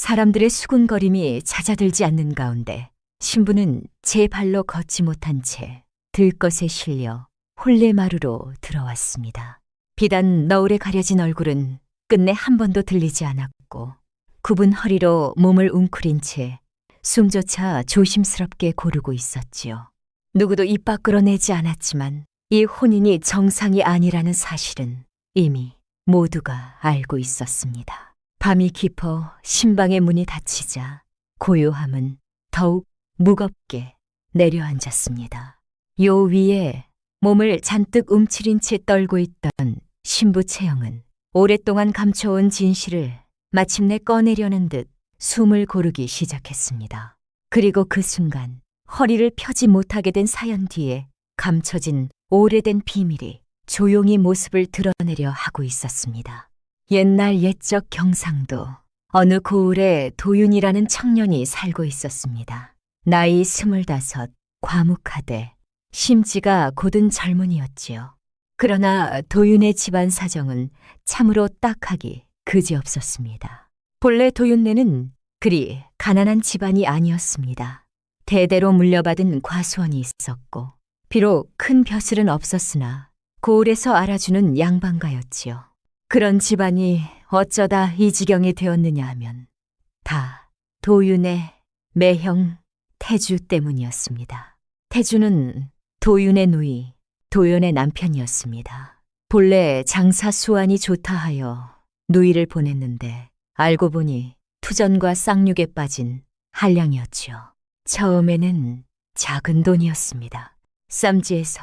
사람들의 수군거림이 잦아들지 않는 가운데 신부는 제 발로 걷지 못한 채 들것에 실려 홀레마루로 들어왔습니다. 비단 너울에 가려진 얼굴은 끝내 한 번도 들리지 않았고 굽은 허리로 몸을 웅크린 채 숨조차 조심스럽게 고르고 있었지요. 누구도 입 밖으로 내지 않았지만 이 혼인이 정상이 아니라는 사실은 이미 모두가 알고 있었습니다. 밤이 깊어 신방의 문이 닫히자 고요함은 더욱 무겁게 내려앉았습니다. 요 위에 몸을 잔뜩 움츠린 채 떨고 있던 신부 채영은 오랫동안 감춰온 진실을 마침내 꺼내려는 듯 숨을 고르기 시작했습니다. 그리고 그 순간 허리를 펴지 못하게 된 사연 뒤에 감춰진 오래된 비밀이 조용히 모습을 드러내려 하고 있었습니다. 옛날 옛적 경상도 어느 고을에 도윤이라는 청년이 살고 있었습니다. 나이 25, 과묵하되 심지가 곧은 젊은이였지요. 그러나 도윤의 집안 사정은 참으로 딱하기 그지없었습니다. 본래 도윤네는 그리 가난한 집안이 아니었습니다. 대대로 물려받은 과수원이 있었고 비록 큰 벼슬은 없었으나 고을에서 알아주는 양반가였지요. 그런 집안이 어쩌다 이 지경이 되었느냐 하면 다 도윤의 매형 태주 때문이었습니다. 태주는 도윤의 누이, 도윤의 남편이었습니다. 본래 장사 수완이 좋다 하여 누이를 보냈는데 알고 보니 투전과 쌍육에 빠진 한량이었지요. 처음에는 작은 돈이었습니다. 쌈지에서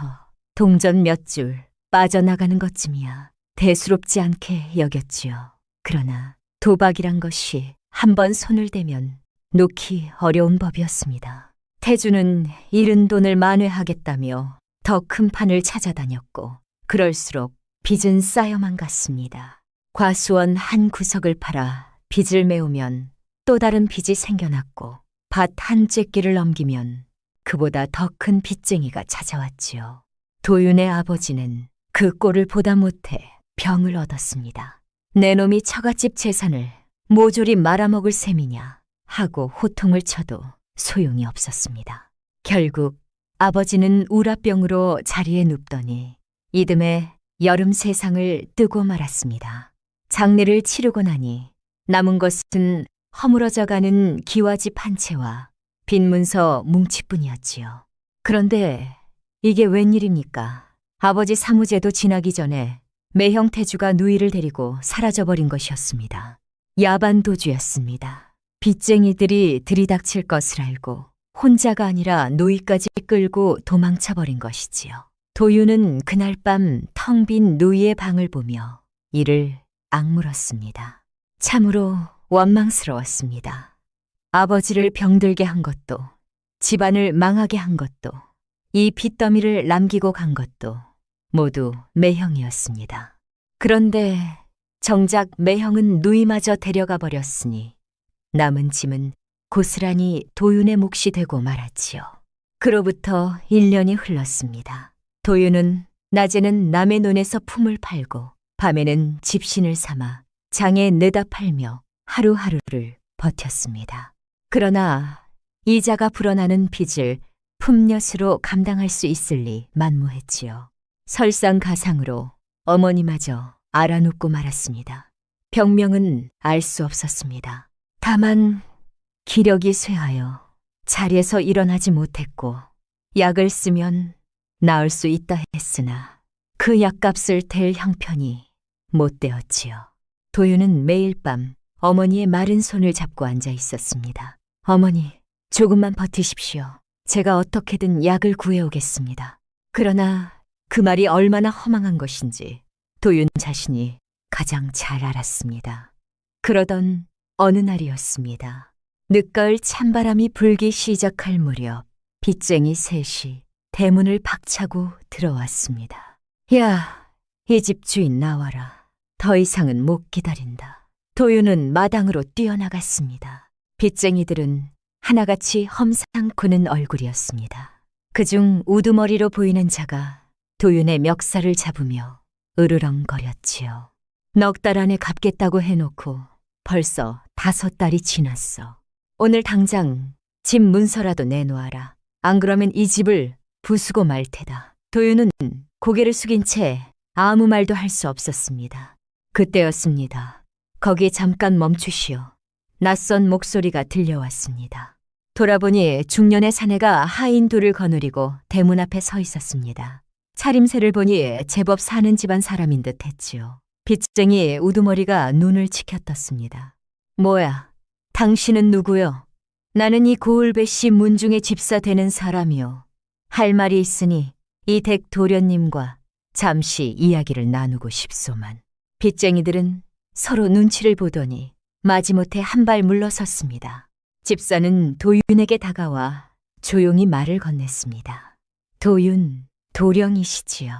동전 몇 줄 빠져나가는 것쯤이야 대수롭지 않게 여겼지요. 그러나 도박이란 것이 한번 손을 대면 놓기 어려운 법이었습니다. 태주는 잃은 돈을 만회하겠다며 더 큰 판을 찾아다녔고 그럴수록 빚은 쌓여만 갔습니다. 과수원 한 구석을 팔아 빚을 메우면 또 다른 빚이 생겨났고 밭 한 째끼를 넘기면 그보다 더 큰 빚쟁이가 찾아왔지요. 도윤의 아버지는 그 꼴을 보다 못해 병을 얻었습니다. 내 놈이 처갓집 재산을 모조리 말아먹을 셈이냐 하고 호통을 쳐도 소용이 없었습니다. 결국 아버지는 우라병으로 자리에 눕더니 이듬해 여름 세상을 뜨고 말았습니다. 장례를 치르고 나니 남은 것은 허물어져가는 기와집 한 채와 빈 문서 뭉치뿐이었지요. 그런데 이게 웬일입니까? 아버지 사무제도 지나기 전에 매형 태주가 누이를 데리고 사라져버린 것이었습니다. 야반도주였습니다. 빚쟁이들이 들이닥칠 것을 알고 혼자가 아니라 누이까지 끌고 도망쳐버린 것이지요. 도윤은 그날 밤 텅 빈 누이의 방을 보며 이를 악물었습니다. 참으로 원망스러웠습니다. 아버지를 병들게 한 것도, 집안을 망하게 한 것도, 이 빚더미를 남기고 간 것도 모두 매형이었습니다. 그런데 정작 매형은 누이마저 데려가 버렸으니 남은 짐은 고스란히 도윤의 몫이 되고 말았지요. 그로부터 1년이 흘렀습니다. 도윤은 낮에는 남의 논에서 품을 팔고 밤에는 집신을 삼아 장에 내다 팔며 하루하루를 버텼습니다. 그러나 이자가 불어나는 빚을 품엿으로 감당할 수 있을 리 만무했지요. 설상가상으로 어머니마저 알아눕고 말았습니다. 병명은 알 수 없었습니다. 다만 기력이 쇠하여 자리에서 일어나지 못했고 약을 쓰면 나을 수 있다 했으나 그 약값을 댈 형편이 못 되었지요. 도윤은 매일 밤 어머니의 마른 손을 잡고 앉아 있었습니다. 어머니, 조금만 버티십시오. 제가 어떻게든 약을 구해오겠습니다. 그러나 그 말이 얼마나 허망한 것인지 도윤 자신이 가장 잘 알았습니다. 그러던 어느 날이었습니다. 늦가을 찬바람이 불기 시작할 무렵 빚쟁이 셋이 대문을 박차고 들어왔습니다. 야, 이 집 주인 나와라. 더 이상은 못 기다린다. 도윤은 마당으로 뛰어나갔습니다. 빚쟁이들은 하나같이 험상궂은 얼굴이었습니다. 그중 우두머리로 보이는 자가 도윤의 멱살을 잡으며 으르렁거렸지요. 넉 달 안에 갚겠다고 해놓고 벌써 5달이 지났어. 오늘 당장 집 문서라도 내놓아라. 안 그러면 이 집을 부수고 말 테다. 도윤은 고개를 숙인 채 아무 말도 할 수 없었습니다. 그때였습니다. 거기 잠깐 멈추시오. 낯선 목소리가 들려왔습니다. 돌아보니 중년의 사내가 하인 둘을 거느리고 대문 앞에 서 있었습니다. 차림새를 보니 제법 사는 집안 사람인 듯 했지요. 빚쟁이 우두머리가 눈을 치켜떴습니다. 뭐야, 당신은 누구요? 나는 이 고을배씨 문중의 집사 되는 사람이요. 할 말이 있으니 이 댁 도련님과 잠시 이야기를 나누고 싶소만. 빚쟁이들은 서로 눈치를 보더니 마지못해 한 발 물러섰습니다. 집사는 도윤에게 다가와 조용히 말을 건넸습니다. 도윤, 도령이시지요.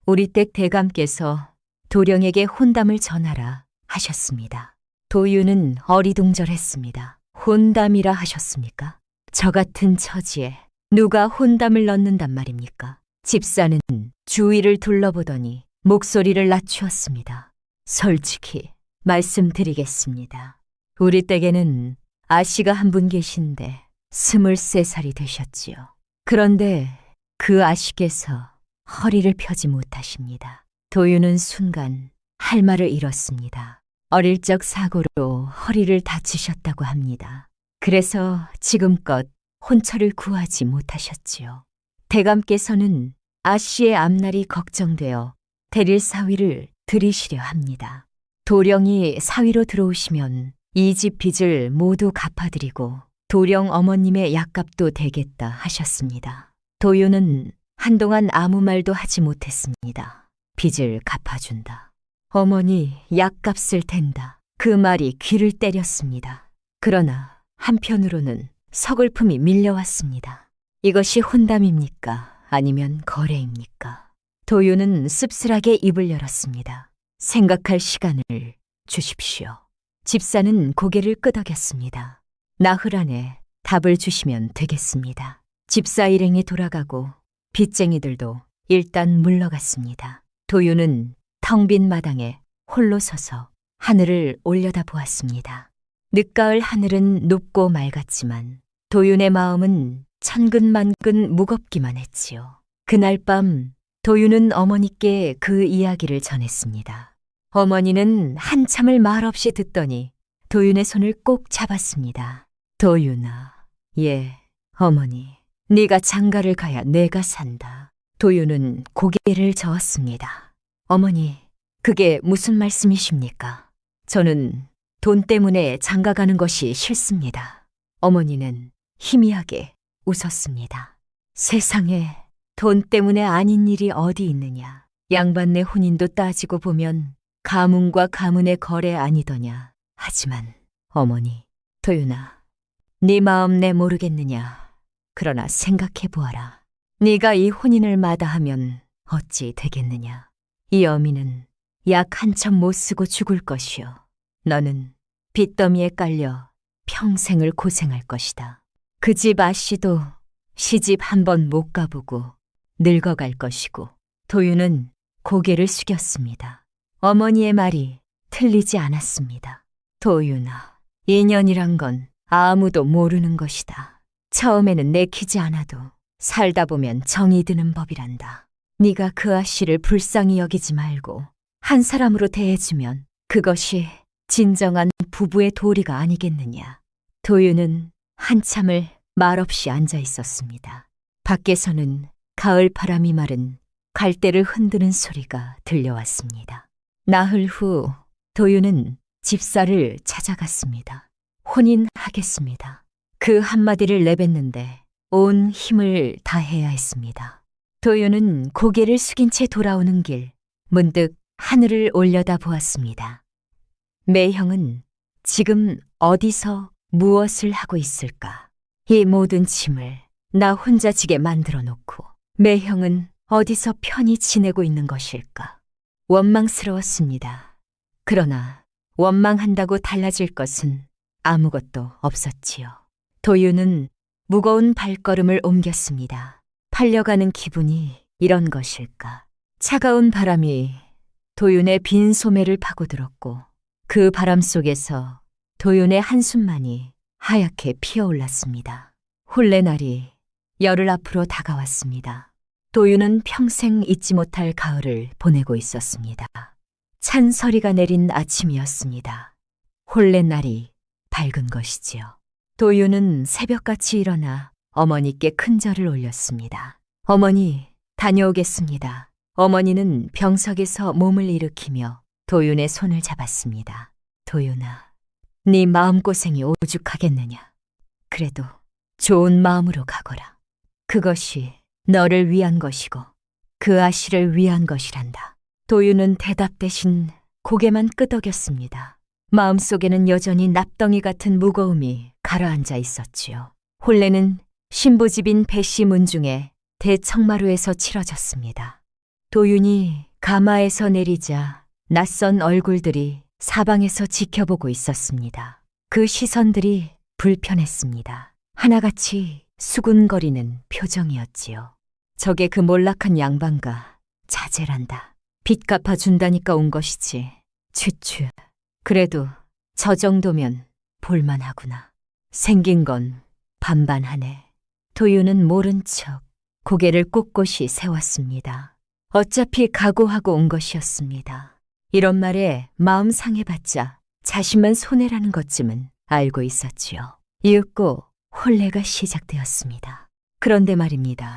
우리 댁 대감께서 도령에게 혼담을 전하라 하셨습니다. 도윤은 어리둥절했습니다. 혼담이라 하셨습니까? 저 같은 처지에 누가 혼담을 넣는단 말입니까? 집사는 주위를 둘러보더니 목소리를 낮추었습니다. 솔직히 말씀드리겠습니다. 우리 댁에는 아씨가 한 분 계신데 23살이 되셨지요. 그런데 그 아씨께서 허리를 펴지 못하십니다. 도윤은 순간 할 말을 잃었습니다. 어릴 적 사고로 허리를 다치셨다고 합니다. 그래서 지금껏 혼처를 구하지 못하셨지요. 대감께서는 아씨의 앞날이 걱정되어 대릴 사위를 들이시려 합니다. 도령이 사위로 들어오시면 이 집 빚을 모두 갚아드리고 도령 어머님의 약값도 되겠다 하셨습니다. 도윤은 한동안 아무 말도 하지 못했습니다. 빚을 갚아준다. 어머니 약값을 댄다. 그 말이 귀를 때렸습니다. 그러나 한편으로는 서글픔이 밀려왔습니다. 이것이 혼담입니까? 아니면 거래입니까? 도윤은 씁쓸하게 입을 열었습니다. 생각할 시간을 주십시오. 집사는 고개를 끄덕였습니다. 나흘 안에 답을 주시면 되겠습니다. 집사 일행이 돌아가고 빚쟁이들도 일단 물러갔습니다. 도윤은 텅 빈 마당에 홀로 서서 하늘을 올려다보았습니다. 늦가을 하늘은 높고 맑았지만 도윤의 마음은 천근만근 무겁기만 했지요. 그날 밤 도윤은 어머니께 그 이야기를 전했습니다. 어머니는 한참을 말없이 듣더니 도윤의 손을 꼭 잡았습니다. 도윤아, 예, 어머니, 네가 장가를 가야 내가 산다. 도윤은 고개를 저었습니다. 어머니, 그게 무슨 말씀이십니까? 저는 돈 때문에 장가 가는 것이 싫습니다. 어머니는 희미하게 웃었습니다. 세상에 돈 때문에 아닌 일이 어디 있느냐. 양반네 혼인도 따지고 보면 가문과 가문의 거래 아니더냐. 하지만 어머니, 도윤아, 네 마음 내 모르겠느냐. 그러나 생각해 보아라. 네가 이 혼인을 마다하면 어찌 되겠느냐. 이 어미는 약 한 첩 못 쓰고 죽을 것이요. 너는 빚더미에 깔려 평생을 고생할 것이다. 그 집 아씨도 시집 한 번 못 가보고 늙어갈 것이고. 도윤은 고개를 숙였습니다. 어머니의 말이 틀리지 않았습니다. 도윤아, 인연이란 건 아무도 모르는 것이다. 처음에는 내키지 않아도 살다 보면 정이 드는 법이란다. 네가 그 아씨를 불쌍히 여기지 말고 한 사람으로 대해주면 그것이 진정한 부부의 도리가 아니겠느냐. 도윤은 한참을 말없이 앉아 있었습니다. 밖에서는 가을 바람이 마른 갈대를 흔드는 소리가 들려왔습니다. 나흘 후 도윤은 집사를 찾아갔습니다. 혼인하겠습니다. 그 한마디를 내뱉는데 온 힘을 다해야 했습니다. 도윤은 고개를 숙인 채 돌아오는 길 문득 하늘을 올려다 보았습니다. 매형은 지금 어디서 무엇을 하고 있을까? 이 모든 짐을 나 혼자 지게 만들어 놓고 매형은 어디서 편히 지내고 있는 것일까? 원망스러웠습니다. 그러나 원망한다고 달라질 것은 아무것도 없었지요. 도윤은 무거운 발걸음을 옮겼습니다. 팔려가는 기분이 이런 것일까? 차가운 바람이 도윤의 빈 소매를 파고들었고 그 바람 속에서 도윤의 한숨만이 하얗게 피어올랐습니다. 홀레날이 열흘 앞으로 다가왔습니다. 도윤은 평생 잊지 못할 가을을 보내고 있었습니다. 찬 서리가 내린 아침이었습니다. 홀레날이 밝은 것이지요. 도윤은 새벽같이 일어나 어머니께 큰 절을 올렸습니다. 어머니, 다녀오겠습니다. 어머니는 병석에서 몸을 일으키며 도윤의 손을 잡았습니다. 도윤아, 네 마음고생이 오죽하겠느냐. 그래도 좋은 마음으로 가거라. 그것이 너를 위한 것이고 그 아씨를 위한 것이란다. 도윤은 대답 대신 고개만 끄덕였습니다. 마음속에는 여전히 납덩이 같은 무거움이 가라앉아 있었지요. 혼례는 신부집인 배씨 문중에 대청마루에서 치러졌습니다. 도윤이 가마에서 내리자 낯선 얼굴들이 사방에서 지켜보고 있었습니다. 그 시선들이 불편했습니다. 하나같이 수군거리는 표정이었지요. 저게 그 몰락한 양반가 자제란다. 빚 갚아준다니까 온 것이지. 추추. 그래도 저 정도면 볼만하구나. 생긴 건 반반하네. 도윤은 모른 척 고개를 꼿꼿이 세웠습니다. 어차피 각오하고 온 것이었습니다. 이런 말에 마음 상해봤자 자신만 손해라는 것쯤은 알고 있었지요. 이윽고 혼례가 시작되었습니다. 그런데 말입니다.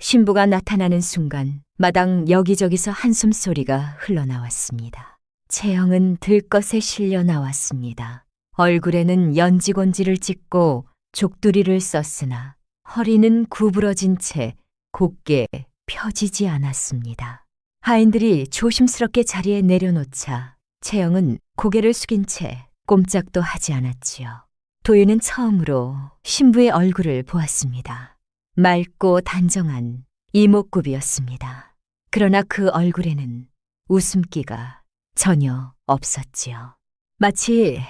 신부가 나타나는 순간 마당 여기저기서 한숨소리가 흘러나왔습니다. 채영은 들것에 실려 나왔습니다. 얼굴에는 연지곤지를 찍고 족두리를 썼으나 허리는 구부러진 채 곧게 펴지지 않았습니다. 하인들이 조심스럽게 자리에 내려놓자 채영은 고개를 숙인 채 꼼짝도 하지 않았지요. 도윤은 처음으로 신부의 얼굴을 보았습니다. 맑고 단정한 이목구비였습니다. 그러나 그 얼굴에는 웃음기가 전혀 없었지요. 마치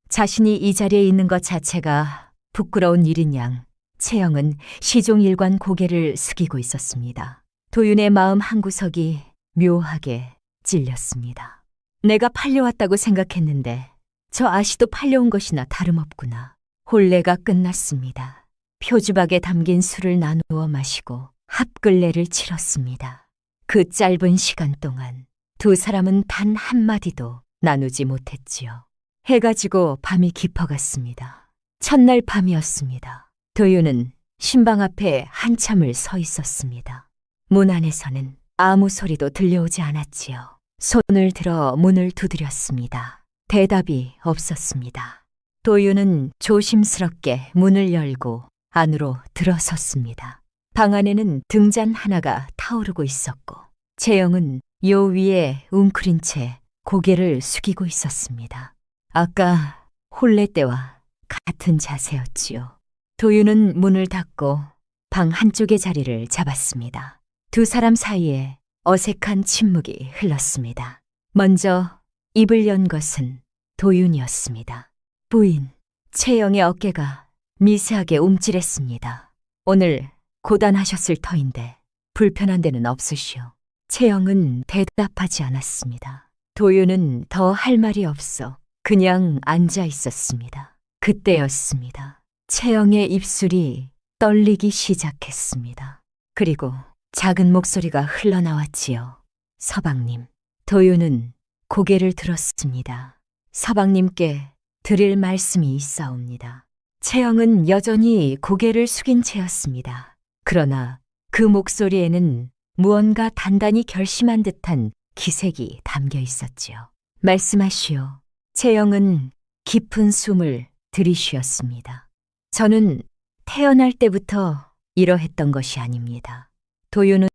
자신이 이 자리에 있는 것 자체가 부끄러운 일인 양 채영은 시종일관 고개를 숙이고 있었습니다. 도윤의 마음 한구석이 묘하게 찔렸습니다. 내가 팔려왔다고 생각했는데 저 아씨도 팔려온 것이나 다름없구나. 혼례가 끝났습니다. 표주박에 담긴 술을 나누어 마시고 합글레를 치렀습니다. 그 짧은 시간 동안 두 사람은 단 한마디도 나누지 못했지요. 해가 지고 밤이 깊어갔습니다. 첫날 밤이었습니다. 도윤은 신방 앞에 한참을 서 있었습니다. 문 안에서는 아무 소리도 들려오지 않았지요. 손을 들어 문을 두드렸습니다. 대답이 없었습니다. 도윤은 조심스럽게 문을 열고 안으로 들어섰습니다. 방 안에는 등잔 하나가 타오르고 있었고 채영은 요 위에 웅크린 채 고개를 숙이고 있었습니다. 아까 혼례 때와 같은 자세였지요. 도윤은 문을 닫고 방 한쪽의 자리를 잡았습니다. 두 사람 사이에 어색한 침묵이 흘렀습니다. 먼저 입을 연 것은 도윤이었습니다. 부인, 채영의 어깨가 미세하게 움찔했습니다. 오늘 고단하셨을 터인데 불편한 데는 없으시오. 채영은 대답하지 않았습니다. 도윤은 더 할 말이 없어 그냥 앉아 있었습니다. 그때였습니다. 채영의 입술이 떨리기 시작했습니다. 그리고 작은 목소리가 흘러나왔지요. 서방님. 도윤은 고개를 들었습니다. 서방님께 드릴 말씀이 있사옵니다. 채영은 여전히 고개를 숙인 채였습니다. 그러나 그 목소리에는 무언가 단단히 결심한 듯한 기색이 담겨 있었지요. 말씀하시오. 채영은 깊은 숨을 들이쉬었습니다. 저는 태어날 때부터 이러했던 것이 아닙니다. 도윤은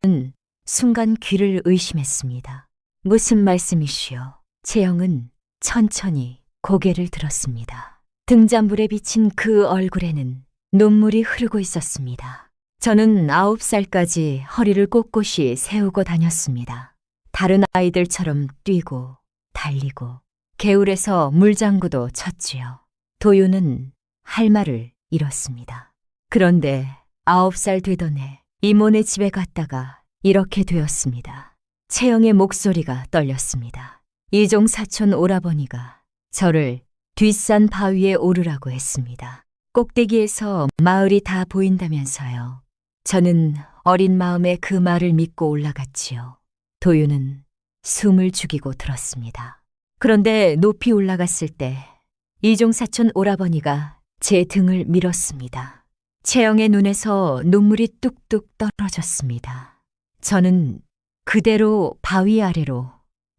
순간 귀를 의심했습니다. 무슨 말씀이시오? 채영은 천천히 고개를 들었습니다. 등잔불에 비친 그 얼굴에는 눈물이 흐르고 있었습니다. 저는 9살까지 허리를 꼿꼿이 세우고 다녔습니다. 다른 아이들처럼 뛰고 달리고 개울에서 물장구도 쳤지요. 도윤은 할 말을 잃었습니다. 그런데 9살 되던 해 이모네 집에 갔다가 이렇게 되었습니다. 채영의 목소리가 떨렸습니다. 이종 사촌 오라버니가 저를 뒷산 바위에 오르라고 했습니다. 꼭대기에서 마을이 다 보인다면서요. 저는 어린 마음에 그 말을 믿고 올라갔지요. 도윤은 숨을 죽이고 들었습니다. 그런데 높이 올라갔을 때 이종사촌 오라버니가 제 등을 밀었습니다. 채영의 눈에서 눈물이 뚝뚝 떨어졌습니다. 저는 그대로 바위 아래로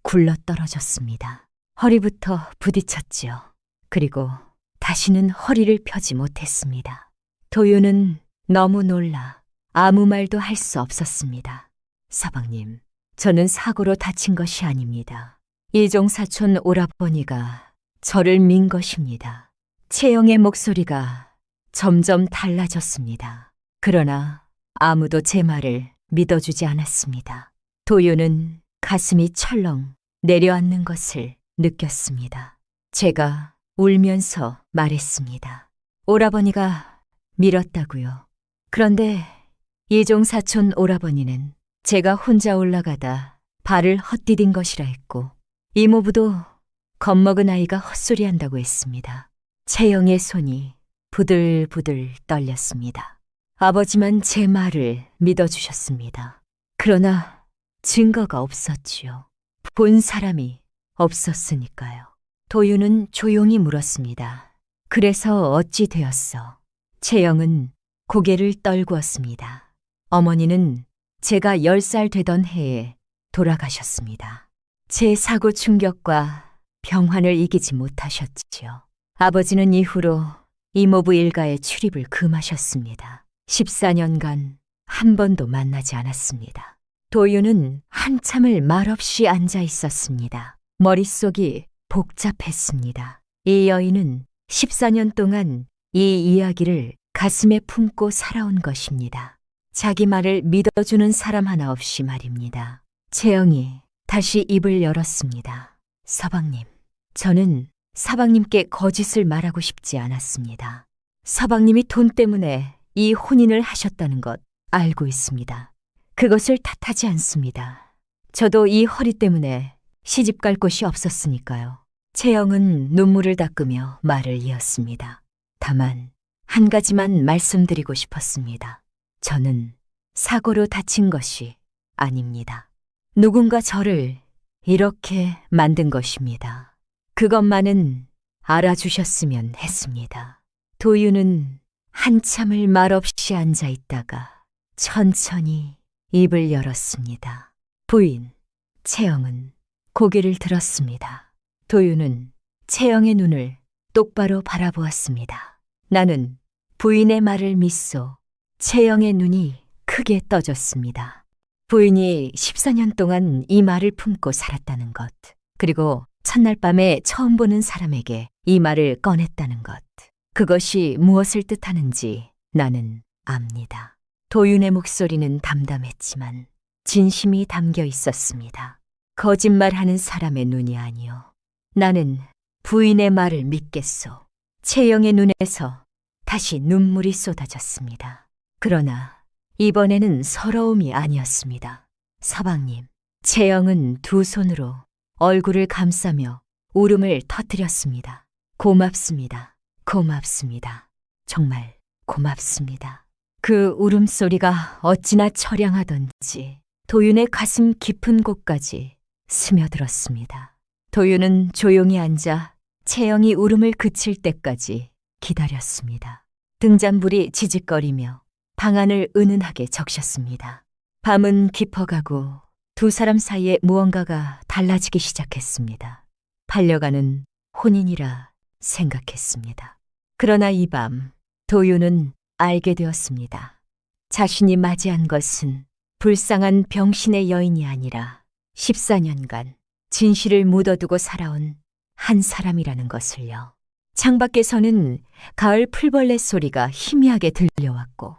굴러 떨어졌습니다. 허리부터 부딪혔지요. 그리고 다시는 허리를 펴지 못했습니다. 도윤은 너무 놀라 아무 말도 할 수 없었습니다. 서방님, 저는 사고로 다친 것이 아닙니다. 이종사촌 오라버니가 저를 민 것입니다. 채영의 목소리가 점점 달라졌습니다. 그러나 아무도 제 말을 믿어주지 않았습니다. 도윤은 가슴이 철렁 내려앉는 것을 느꼈습니다. 제가 울면서 말했습니다. 오라버니가 밀었다고요. 그런데 이종사촌 오라버니는 제가 혼자 올라가다 발을 헛디딘 것이라 했고 이모부도 겁먹은 아이가 헛소리한다고 했습니다. 채영의 손이 부들부들 떨렸습니다. 아버지만 제 말을 믿어주셨습니다. 그러나 증거가 없었지요. 본 사람이 없었으니까요. 도윤은 조용히 물었습니다. 그래서 어찌 되었어? 채영은 고개를 떨구었습니다. 어머니는 제가 10살 되던 해에 돌아가셨습니다. 제 사고 충격과 병환을 이기지 못하셨지요. 아버지는 이후로 이모부 일가의 출입을 금하셨습니다. 14년간 한 번도 만나지 않았습니다. 도윤은 한참을 말없이 앉아 있었습니다. 머릿속이 복잡했습니다. 이 여인은 14년 동안 이 이야기를 가슴에 품고 살아온 것입니다. 자기 말을 믿어주는 사람 하나 없이 말입니다. 채영이 다시 입을 열었습니다. 서방님, 저는 서방님께 거짓을 말하고 싶지 않았습니다. 서방님이 돈 때문에 이 혼인을 하셨다는 것 알고 있습니다. 그것을 탓하지 않습니다. 저도 이 허리 때문에 시집 갈 곳이 없었으니까요. 채영은 눈물을 닦으며 말을 이었습니다. 다만 한 가지만 말씀드리고 싶었습니다. 저는 사고로 다친 것이 아닙니다. 누군가 저를 이렇게 만든 것입니다. 그것만은 알아주셨으면 했습니다. 도윤은 한참을 말없이 앉아 있다가 천천히 입을 열었습니다. 부인, 채영은 고개를 들었습니다. 도윤은 채영의 눈을 똑바로 바라보았습니다. 나는 부인의 말을 믿소. 채영의 눈이 크게 떠졌습니다. 부인이 14년 동안 이 말을 품고 살았다는 것, 그리고 첫날 밤에 처음 보는 사람에게 이 말을 꺼냈다는 것, 그것이 무엇을 뜻하는지 나는 압니다. 도윤의 목소리는 담담했지만 진심이 담겨 있었습니다. 거짓말하는 사람의 눈이 아니요. 나는 부인의 말을 믿겠소. 채영의 눈에서 다시 눈물이 쏟아졌습니다. 그러나 이번에는 서러움이 아니었습니다. 서방님, 채영은 두 손으로 얼굴을 감싸며 울음을 터뜨렸습니다. 고맙습니다. 고맙습니다. 정말 고맙습니다. 그 울음소리가 어찌나 처량하던지 도윤의 가슴 깊은 곳까지 스며들었습니다. 도윤은 조용히 앉아 채영이 울음을 그칠 때까지 기다렸습니다. 등잔불이 지직거리며 방안을 은은하게 적셨습니다. 밤은 깊어가고 두 사람 사이에 무언가가 달라지기 시작했습니다. 반려가는 혼인이라 생각했습니다. 그러나 이 밤 도윤은 알게 되었습니다. 자신이 맞이한 것은 불쌍한 병신의 여인이 아니라 14년간 진실을 묻어두고 살아온 한 사람이라는 것을요. 창밖에서는 가을 풀벌레 소리가 희미하게 들려왔고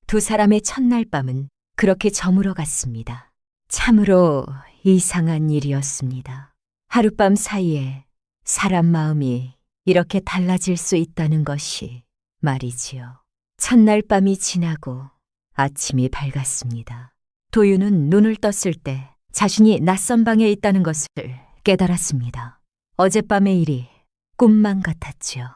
두 사람의 첫날 밤은 그렇게 저물어 갔습니다. 참으로 이상한 일이었습니다. 하룻밤 사이에 사람 마음이 이렇게 달라질 수 있다는 것이 말이지요. 첫날 밤이 지나고 아침이 밝았습니다. 도윤은 눈을 떴을 때 자신이 낯선 방에 있다는 것을 깨달았습니다. 어젯밤의 일이 꿈만 같았지요.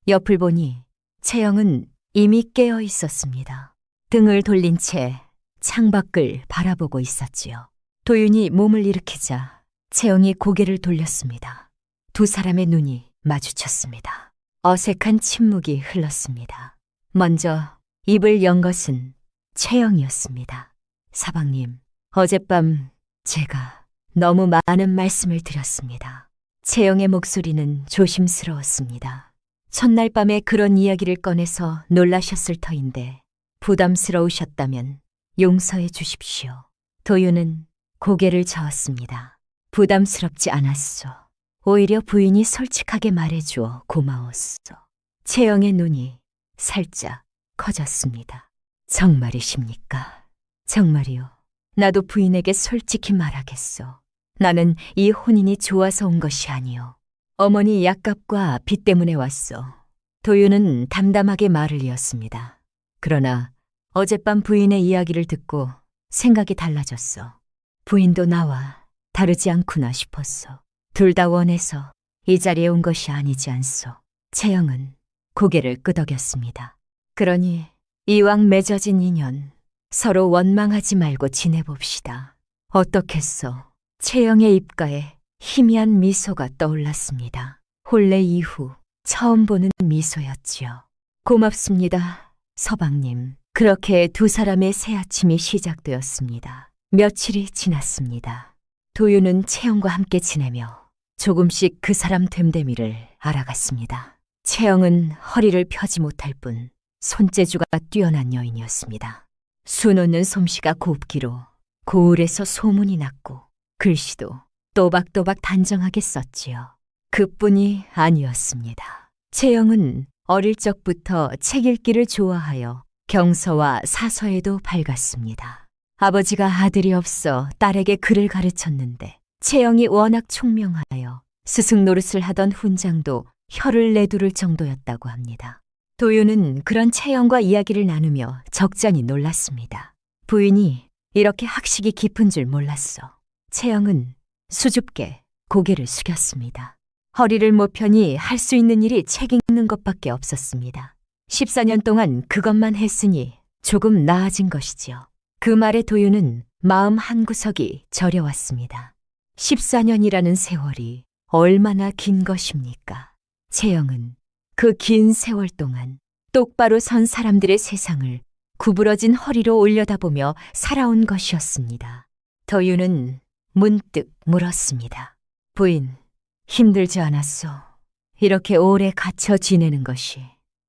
옆을 보니 채영은 이미 깨어 있었습니다. 등을 돌린 채 창밖을 바라보고 있었지요. 도윤이 몸을 일으키자 채영이 고개를 돌렸습니다. 두 사람의 눈이 마주쳤습니다. 어색한 침묵이 흘렀습니다. 먼저 입을 연 것은 채영이었습니다. 사방님, 어젯밤 제가 너무 많은 말씀을 드렸습니다. 채영의 목소리는 조심스러웠습니다. 첫날 밤에 그런 이야기를 꺼내서 놀라셨을 터인데 부담스러우셨다면 용서해 주십시오. 도윤은 고개를 저었습니다. 부담스럽지 않았소. 오히려 부인이 솔직하게 말해주어 고마웠소. 채영의 눈이 살짝 커졌습니다. 정말이십니까? 정말이요. 나도 부인에게 솔직히 말하겠소. 나는 이 혼인이 좋아서 온 것이 아니오. 어머니 약값과 빚 때문에 왔소. 도윤은 담담하게 말을 이었습니다. 그러나 어젯밤 부인의 이야기를 듣고 생각이 달라졌어. 부인도 나와 다르지 않구나 싶었어. 둘 다 원해서 이 자리에 온 것이 아니지 않소. 채영은 고개를 끄덕였습니다. 그러니 이왕 맺어진 인연 서로 원망하지 말고 지내봅시다. 어떻겠소? 채영의 입가에 희미한 미소가 떠올랐습니다. 혼례 이후 처음 보는 미소였지요. 고맙습니다, 서방님. 그렇게 두 사람의 새 아침이 시작되었습니다. 며칠이 지났습니다. 도윤은 채영과 함께 지내며 조금씩 그 사람 됨됨이를 알아갔습니다. 채영은 허리를 펴지 못할 뿐 손재주가 뛰어난 여인이었습니다. 수놓는 솜씨가 곱기로 고을에서 소문이 났고 글씨도 또박또박 단정하게 썼지요. 그뿐이 아니었습니다. 채영은 어릴 적부터 책 읽기를 좋아하여 경서와 사서에도 밝았습니다. 아버지가 아들이 없어 딸에게 글을 가르쳤는데 채영이 워낙 총명하여 스승 노릇을 하던 훈장도 혀를 내두를 정도였다고 합니다. 도윤은 그런 채영과 이야기를 나누며 적잖이 놀랐습니다. 부인이 이렇게 학식이 깊은 줄 몰랐어. 채영은 수줍게 고개를 숙였습니다. 허리를 못 펴니 할 수 있는 일이 책 읽는 것밖에 없었습니다. 14년 동안 그것만 했으니 조금 나아진 것이지요. 그 말에 도윤은 마음 한구석이 저려왔습니다. 14년이라는 세월이 얼마나 긴 것입니까? 채영은 그 긴 세월 동안 똑바로 선 사람들의 세상을 구부러진 허리로 올려다보며 살아온 것이었습니다. 도윤은 문득 물었습니다. 부인, 힘들지 않았소? 이렇게 오래 갇혀 지내는 것이.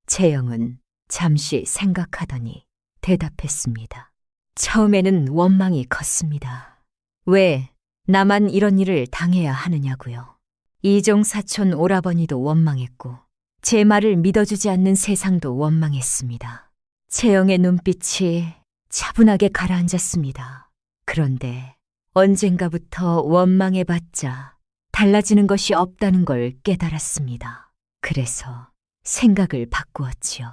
채영은 잠시 생각하더니 대답했습니다. 처음에는 원망이 컸습니다. 왜 나만 이런 일을 당해야 하느냐고요. 이종 사촌 오라버니도 원망했고 제 말을 믿어주지 않는 세상도 원망했습니다. 채영의 눈빛이 차분하게 가라앉았습니다. 그런데 언젠가부터 원망해봤자 달라지는 것이 없다는 걸 깨달았습니다. 그래서 생각을 바꾸었지요.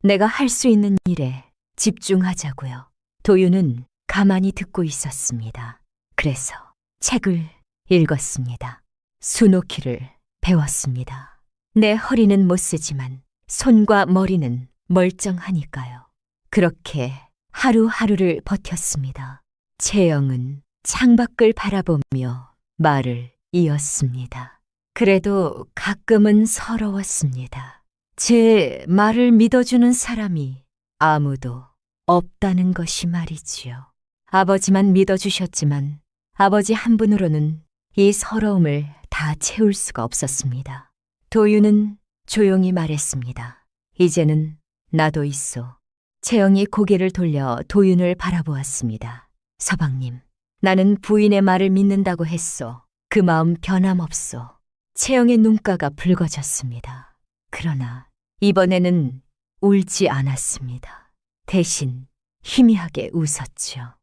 내가 할 수 있는 일에 집중하자고요. 도윤은 가만히 듣고 있었습니다. 그래서 책을 읽었습니다. 수놓기를 배웠습니다. 내 허리는 못 쓰지만 손과 머리는 멀쩡하니까요. 그렇게 하루하루를 버텼습니다. 채영은 창밖을 바라보며 말을 이었습니다. 그래도 가끔은 서러웠습니다. 제 말을 믿어주는 사람이 아무도 없다는 것이 말이지요. 아버지만 믿어주셨지만 아버지 한 분으로는 이 서러움을 다 채울 수가 없었습니다. 도윤은 조용히 말했습니다. 이제는 나도 있소. 채영이 고개를 돌려 도윤을 바라보았습니다. 서방님, 나는 부인의 말을 믿는다고 했소. 그 마음 변함없소. 채영의 눈가가 붉어졌습니다. 그러나 이번에는 울지 않았습니다. 대신 희미하게 웃었죠.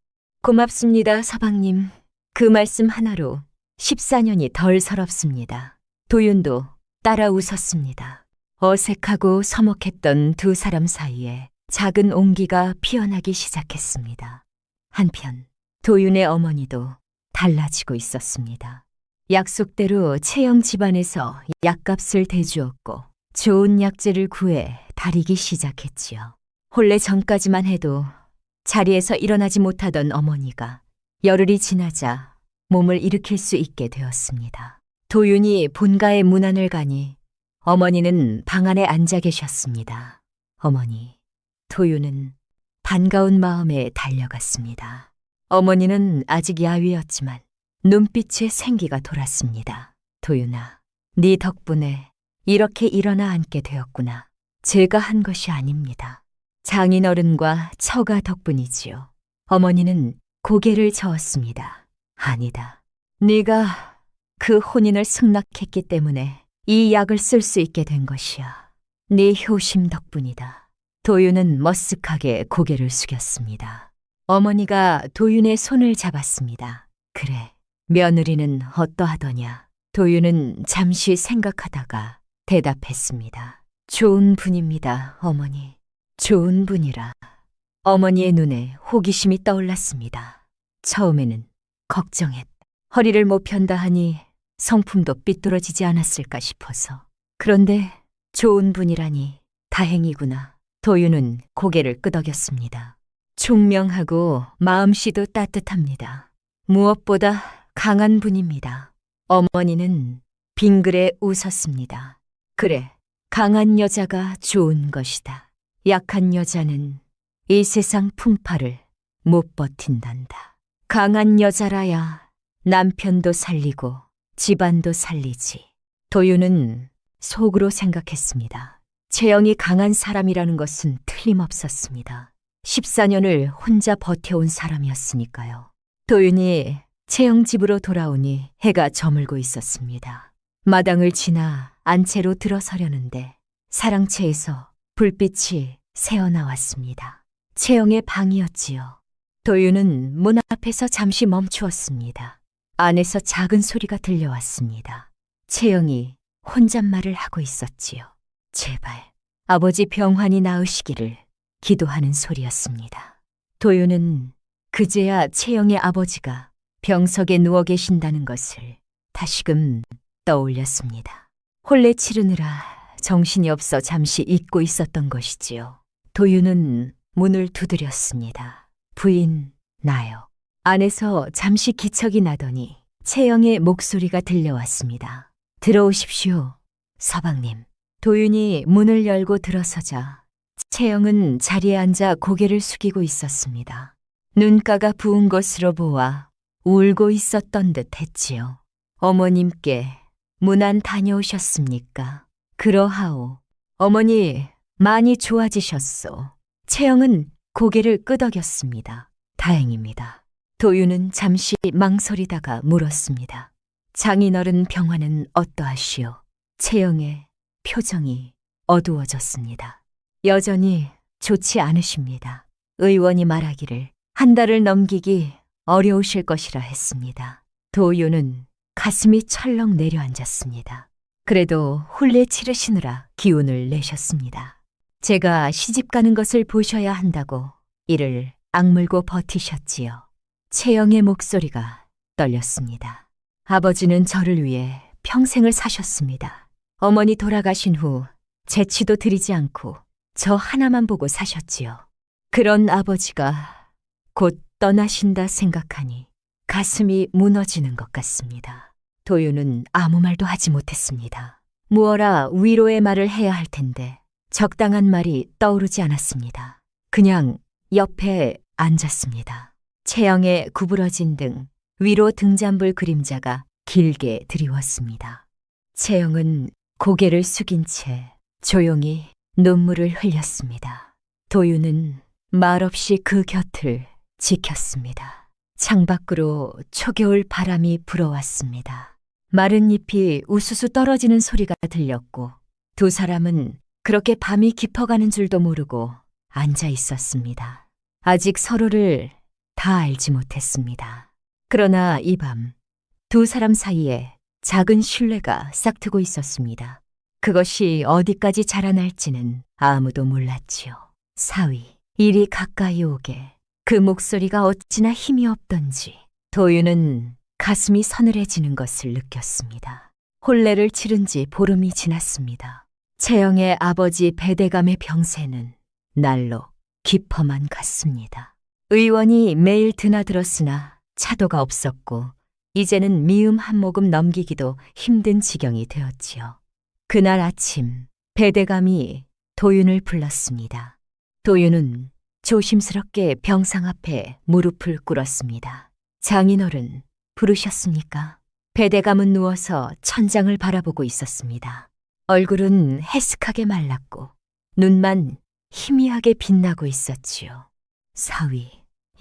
고맙습니다, 서방님. 그 말씀 하나로 14년이 덜 서럽습니다. 도윤도 따라 웃었습니다. 어색하고 서먹했던 두 사람 사이에 작은 온기가 피어나기 시작했습니다. 한편 도윤의 어머니도 달라지고 있었습니다. 약속대로 채영 집안에서 약값을 대주었고 좋은 약재를 구해 다리기 시작했지요. 혼례 전까지만 해도 자리에서 일어나지 못하던 어머니가 열흘이 지나자 몸을 일으킬 수 있게 되었습니다. 도윤이 본가의 문안을 가니 어머니는 방 안에 앉아 계셨습니다. 어머니, 도윤은 반가운 마음에 달려갔습니다. 어머니는 아직 야위였지만 눈빛에 생기가 돌았습니다. 도윤아, 네 덕분에 이렇게 일어나 앉게 되었구나. 제가 한 것이 아닙니다. 장인어른과 처가 덕분이지요. 어머니는 고개를 저었습니다. 아니다. 네가 그 혼인을 승낙했기 때문에 이 약을 쓸 수 있게 된 것이야. 네 효심 덕분이다. 도윤은 머쓱하게 고개를 숙였습니다. 어머니가 도윤의 손을 잡았습니다. 그래, 며느리는 어떠하더냐? 도윤은 잠시 생각하다가 대답했습니다. 좋은 분입니다, 어머니. 좋은 분이라. 어머니의 눈에 호기심이 떠올랐습니다. 처음에는 걱정했다. 허리를 못 편다 하니 성품도 삐뚤어지지 않았을까 싶어서. 그런데 좋은 분이라니 다행이구나. 도윤은 고개를 끄덕였습니다. 총명하고 마음씨도 따뜻합니다. 무엇보다 강한 분입니다. 어머니는 빙그레 웃었습니다. 그래, 강한 여자가 좋은 것이다. 약한 여자는 이 세상 풍파를 못 버틴단다. 강한 여자라야 남편도 살리고 집안도 살리지. 도윤은 속으로 생각했습니다. 채영이 강한 사람이라는 것은 틀림없었습니다. 14년을 혼자 버텨온 사람이었으니까요. 도윤이 채영 집으로 돌아오니 해가 저물고 있었습니다. 마당을 지나 안채로 들어서려는데 사랑채에서 불빛이 새어나왔습니다. 채영의 방이었지요. 도윤은 문 앞에서 잠시 멈추었습니다. 안에서 작은 소리가 들려왔습니다. 채영이 혼잣말을 하고 있었지요. 제발 아버지 병환이 나으시기를 기도하는 소리였습니다. 도윤은 그제야 채영의 아버지가 병석에 누워 계신다는 것을 다시금 떠올렸습니다. 혼례 치르느라 정신이 없어 잠시 잊고 있었던 것이지요. 도윤은 문을 두드렸습니다. 부인, 나요. 안에서 잠시 기척이 나더니 채영의 목소리가 들려왔습니다. 들어오십시오, 서방님. 도윤이 문을 열고 들어서자 채영은 자리에 앉아 고개를 숙이고 있었습니다. 눈가가 부은 것으로 보아 울고 있었던 듯 했지요. 어머님께 문안 다녀오셨습니까? 그러하오. 어머니 많이 좋아지셨소. 채영은 고개를 끄덕였습니다. 다행입니다. 도윤은 잠시 망설이다가 물었습니다. 장인어른 병환은 어떠하시오? 채영의 표정이 어두워졌습니다. 여전히 좋지 않으십니다. 의원이 말하기를 한 달을 넘기기 어려우실 것이라 했습니다. 도윤은 가슴이 철렁 내려앉았습니다. 그래도 혼례 치르시느라 기운을 내셨습니다. 제가 시집 가는 것을 보셔야 한다고 이를 악물고 버티셨지요. 채영의 목소리가 떨렸습니다. 아버지는 저를 위해 평생을 사셨습니다. 어머니 돌아가신 후 재치도 드리지 않고 저 하나만 보고 사셨지요. 그런 아버지가 곧 떠나신다 생각하니 가슴이 무너지는 것 같습니다. 도윤은 아무 말도 하지 못했습니다. 무어라 위로의 말을 해야 할 텐데 적당한 말이 떠오르지 않았습니다. 그냥 옆에 앉았습니다. 채영의 구부러진 등 위로 등잔불 그림자가 길게 드리웠습니다. 채영은 고개를 숙인 채 조용히 눈물을 흘렸습니다. 도윤은 말없이 그 곁을 지켰습니다. 창밖으로 초겨울 바람이 불어왔습니다. 마른 잎이 우수수 떨어지는 소리가 들렸고 두 사람은 그렇게 밤이 깊어가는 줄도 모르고 앉아 있었습니다. 아직 서로를 다 알지 못했습니다. 그러나 이 밤 두 사람 사이에 작은 신뢰가 싹트고 있었습니다. 그것이 어디까지 자라날지는 아무도 몰랐지요. 사위, 이리 가까이 오게. 그 목소리가 어찌나 힘이 없던지 도윤은 가슴이 서늘해지는 것을 느꼈습니다. 혼례를 치른 지 보름이 지났습니다. 채영의 아버지 배대감의 병세는 날로 깊어만 갔습니다. 의원이 매일 드나들었으나 차도가 없었고 이제는 미음 한 모금 넘기기도 힘든 지경이 되었지요. 그날 아침 배대감이 도윤을 불렀습니다. 도윤은 조심스럽게 병상 앞에 무릎을 꿇었습니다. 장인어른, 부르셨습니까? 배대감은 누워서 천장을 바라보고 있었습니다. 얼굴은 해쓱하게 말랐고 눈만 희미하게 빛나고 있었지요. 사위.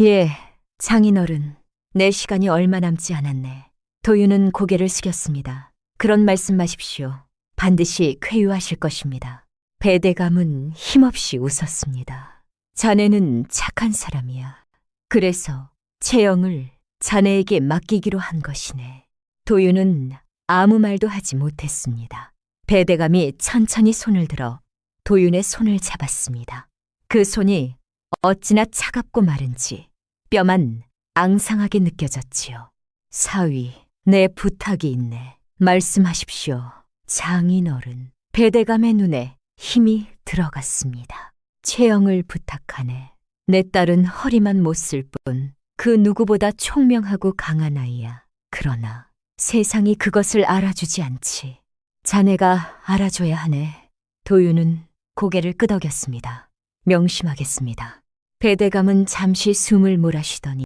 예, 장인어른. 내 시간이 얼마 남지 않았네. 도윤은 고개를 숙였습니다. 그런 말씀 마십시오. 반드시 쾌유하실 것입니다. 배대감은 힘없이 웃었습니다. 자네는 착한 사람이야. 그래서 채영을 자네에게 맡기기로 한 것이네. 도윤은 아무 말도 하지 못했습니다. 배대감이 천천히 손을 들어 도윤의 손을 잡았습니다. 그 손이 어찌나 차갑고 마른지 뼈만 앙상하게 느껴졌지요. 사위, 내 부탁이 있네. 말씀하십시오. 장인어른. 배대감의 눈에 힘이 들어갔습니다. 채영을 부탁하네. 내 딸은 허리만 못 쓸 뿐 그 누구보다 총명하고 강한 아이야. 그러나 세상이 그것을 알아주지 않지. 자네가 알아줘야 하네. 도윤은 고개를 끄덕였습니다. 명심하겠습니다. 배대감은 잠시 숨을 몰아쉬더니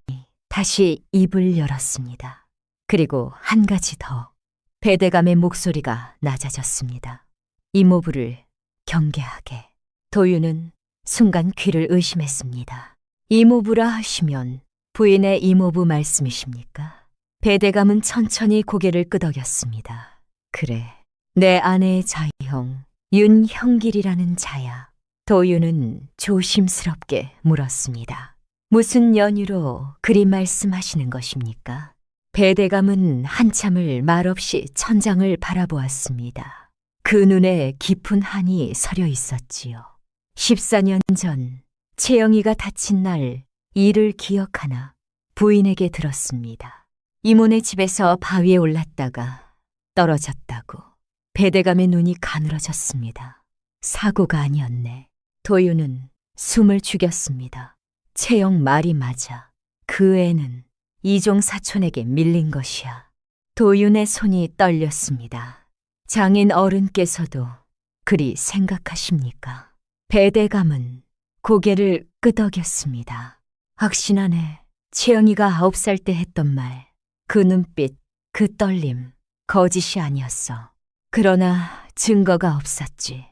다시 입을 열었습니다. 그리고 한 가지 더. 배대감의 목소리가 낮아졌습니다. 이모부를 경계하게. 도윤은 순간 귀를 의심했습니다. 이모부라 하시면 부인의 이모부 말씀이십니까? 배대감은 천천히 고개를 끄덕였습니다. 그래, 내 아내의 자형 윤형길이라는 자야. 도윤은 조심스럽게 물었습니다. 무슨 연유로 그리 말씀하시는 것입니까? 배대감은 한참을 말없이 천장을 바라보았습니다. 그 눈에 깊은 한이 서려 있었지요. 14년 전 채영이가 다친 날 일을 기억하나 부인에게 들었습니다. 이모네 집에서 바위에 올랐다가 떨어졌다고. 배대감의 눈이 가늘어졌습니다. 사고가 아니었네. 도윤은 숨을 죽였습니다. 채영 말이 맞아. 그 애는 이종 사촌에게 밀린 것이야. 도윤의 손이 떨렸습니다. 장인 어른께서도 그리 생각하십니까? 배대감은 고개를 끄덕였습니다. 확신하네. 채영이가 9살 때 했던 말, 그 눈빛, 그 떨림, 거짓이 아니었어. 그러나 증거가 없었지.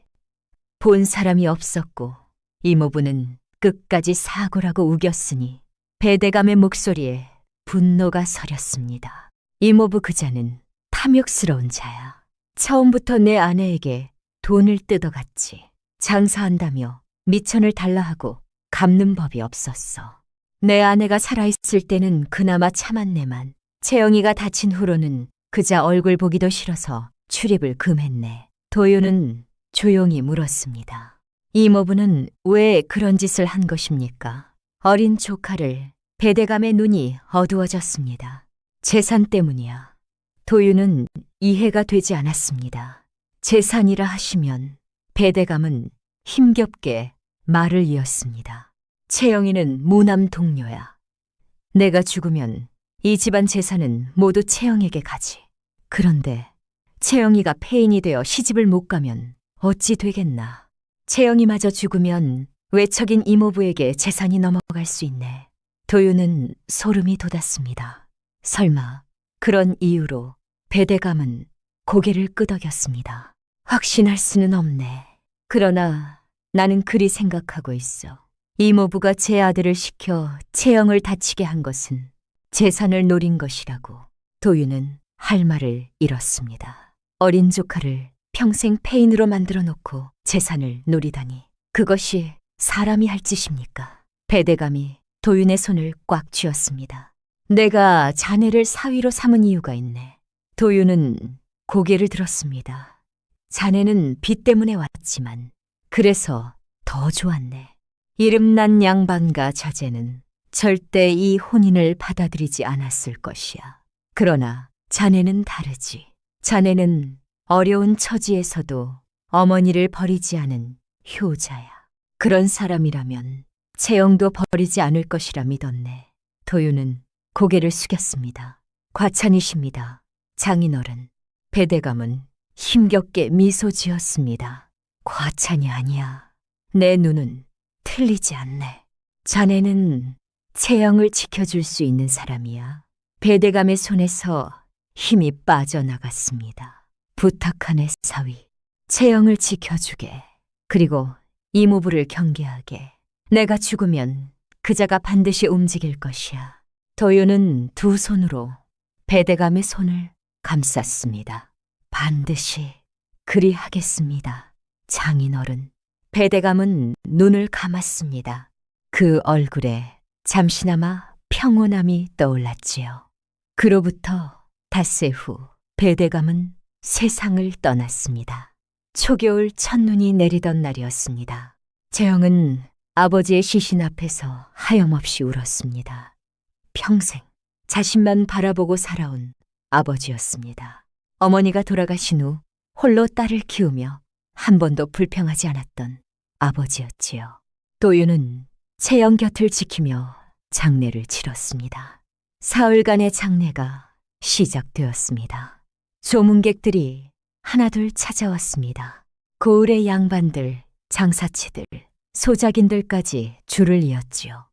본 사람이 없었고 이모부는 끝까지 사고라고 우겼으니 배대감의 목소리에 분노가 서렸습니다. 이모부 그자는 탐욕스러운 자야. 처음부터 내 아내에게 돈을 뜯어갔지. 장사한다며 미천을 달라 하고 갚는 법이 없었어. 내 아내가 살아있을 때는 그나마 참았네만 채영이가 다친 후로는 그자 얼굴 보기도 싫어서 출입을 금했네. 도윤은 조용히 물었습니다. 이모부는 왜 그런 짓을 한 것입니까? 어린 조카를. 배대감의 눈이 어두워졌습니다. 재산 때문이야. 도윤은 이해가 되지 않았습니다. 재산이라 하시면. 배대감은 힘겹게 말을 이었습니다. 채영이는 무남 동료야. 내가 죽으면 이 집안 재산은 모두 채영에게 가지. 그런데 채영이가 폐인이 되어 시집을 못 가면 어찌 되겠나. 채영이마저 죽으면 외척인 이모부에게 재산이 넘어갈 수 있네. 도윤은 소름이 돋았습니다. 설마 그런 이유로. 배대감은 고개를 끄덕였습니다. 확신할 수는 없네. 그러나 나는 그리 생각하고 있어. 이모부가 제 아들을 시켜 채영을 다치게 한 것은 재산을 노린 것이라고. 도윤은 할 말을 잃었습니다. 어린 조카를 평생 폐인으로 만들어 놓고 재산을 노리다니. 그것이 사람이 할 짓입니까? 배대감이 도윤의 손을 꽉 쥐었습니다. 내가 자네를 사위로 삼은 이유가 있네. 도윤은 고개를 들었습니다. 자네는 빚 때문에 왔지만 그래서 더 좋았네. 이름난 양반과 자제는 절대 이 혼인을 받아들이지 않았을 것이야. 그러나 자네는 다르지. 자네는 어려운 처지에서도 어머니를 버리지 않은 효자야. 그런 사람이라면 채영도 버리지 않을 것이라 믿었네. 도윤은 고개를 숙였습니다. 과찬이십니다. 장인어른. 배대감은 힘겹게 미소 지었습니다. 과찬이 아니야. 내 눈은 틀리지 않네. 자네는 채영을 지켜줄 수 있는 사람이야. 배대감의 손에서 힘이 빠져나갔습니다. 부탁하네 사위. 채영을 지켜주게. 그리고 이모부를 경계하게. 내가 죽으면 그자가 반드시 움직일 것이야. 도윤은 두 손으로 배대감의 손을 감쌌습니다. 반드시 그리하겠습니다. 장인어른. 배대감은 눈을 감았습니다. 그 얼굴에 잠시나마 평온함이 떠올랐지요. 그로부터 닷새 후 배대감은 세상을 떠났습니다. 초겨울 첫눈이 내리던 날이었습니다. 채영은 아버지의 시신 앞에서 하염없이 울었습니다. 평생 자신만 바라보고 살아온 아버지였습니다. 어머니가 돌아가신 후 홀로 딸을 키우며 한 번도 불평하지 않았던 아버지였지요. 도윤은 채영 곁을 지키며 장례를 치렀습니다. 사흘간의 장례가 시작되었습니다. 조문객들이 하나둘 찾아왔습니다. 고을의 양반들, 장사치들, 소작인들까지 줄을 이었지요.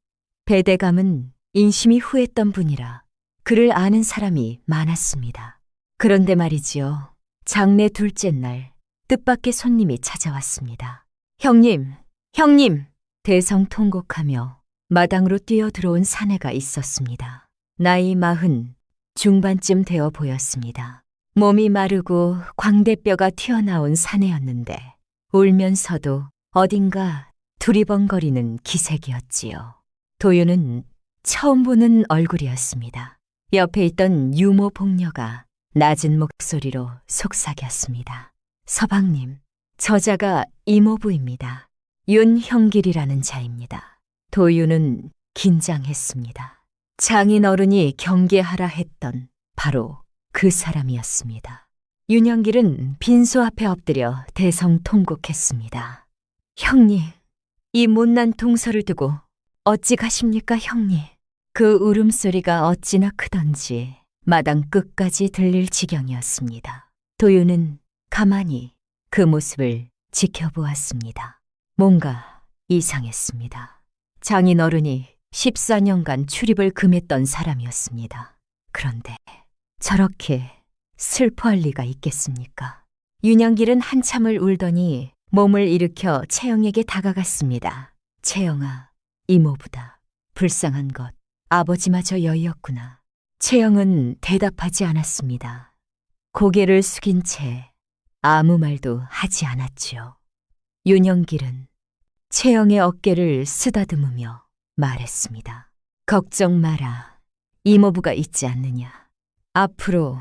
배대감은 인심이 후했던 분이라 그를 아는 사람이 많았습니다. 그런데 말이지요. 장례 둘째 날 뜻밖의 손님이 찾아왔습니다. 형님, 형님! 대성통곡하며 마당으로 뛰어들어온 사내가 있었습니다. 나이 40 중반쯤 되어 보였습니다. 몸이 마르고 광대뼈가 튀어나온 사내였는데 울면서도 어딘가 두리번거리는 기색이었지요. 도윤은 처음 보는 얼굴이었습니다. 옆에 있던 유모 복녀가 낮은 목소리로 속삭였습니다. 서방님, 저자가 이모부입니다. 윤형길이라는 자입니다. 도윤은 긴장했습니다. 장인어른이 경계하라 했던 바로 그 사람이었습니다. 윤형길은 빈소 앞에 엎드려 대성통곡했습니다. 형님, 이 못난 동서를 두고 어찌 가십니까, 형님? 그 울음소리가 어찌나 크던지 마당 끝까지 들릴 지경이었습니다. 도윤은 가만히 그 모습을 지켜보았습니다. 뭔가 이상했습니다. 장인어른이 14년간 출입을 금했던 사람이었습니다. 그런데 저렇게 슬퍼할 리가 있겠습니까? 윤영길은 한참을 울더니 몸을 일으켜 채영에게 다가갔습니다. 채영아, 이모부다. 불쌍한 것, 아버지마저 여의었구나. 채영은 대답하지 않았습니다. 고개를 숙인 채 아무 말도 하지 않았지요. 윤영길은 채영의 어깨를 쓰다듬으며 말했습니다. 걱정 마라. 이모부가 있지 않느냐. 앞으로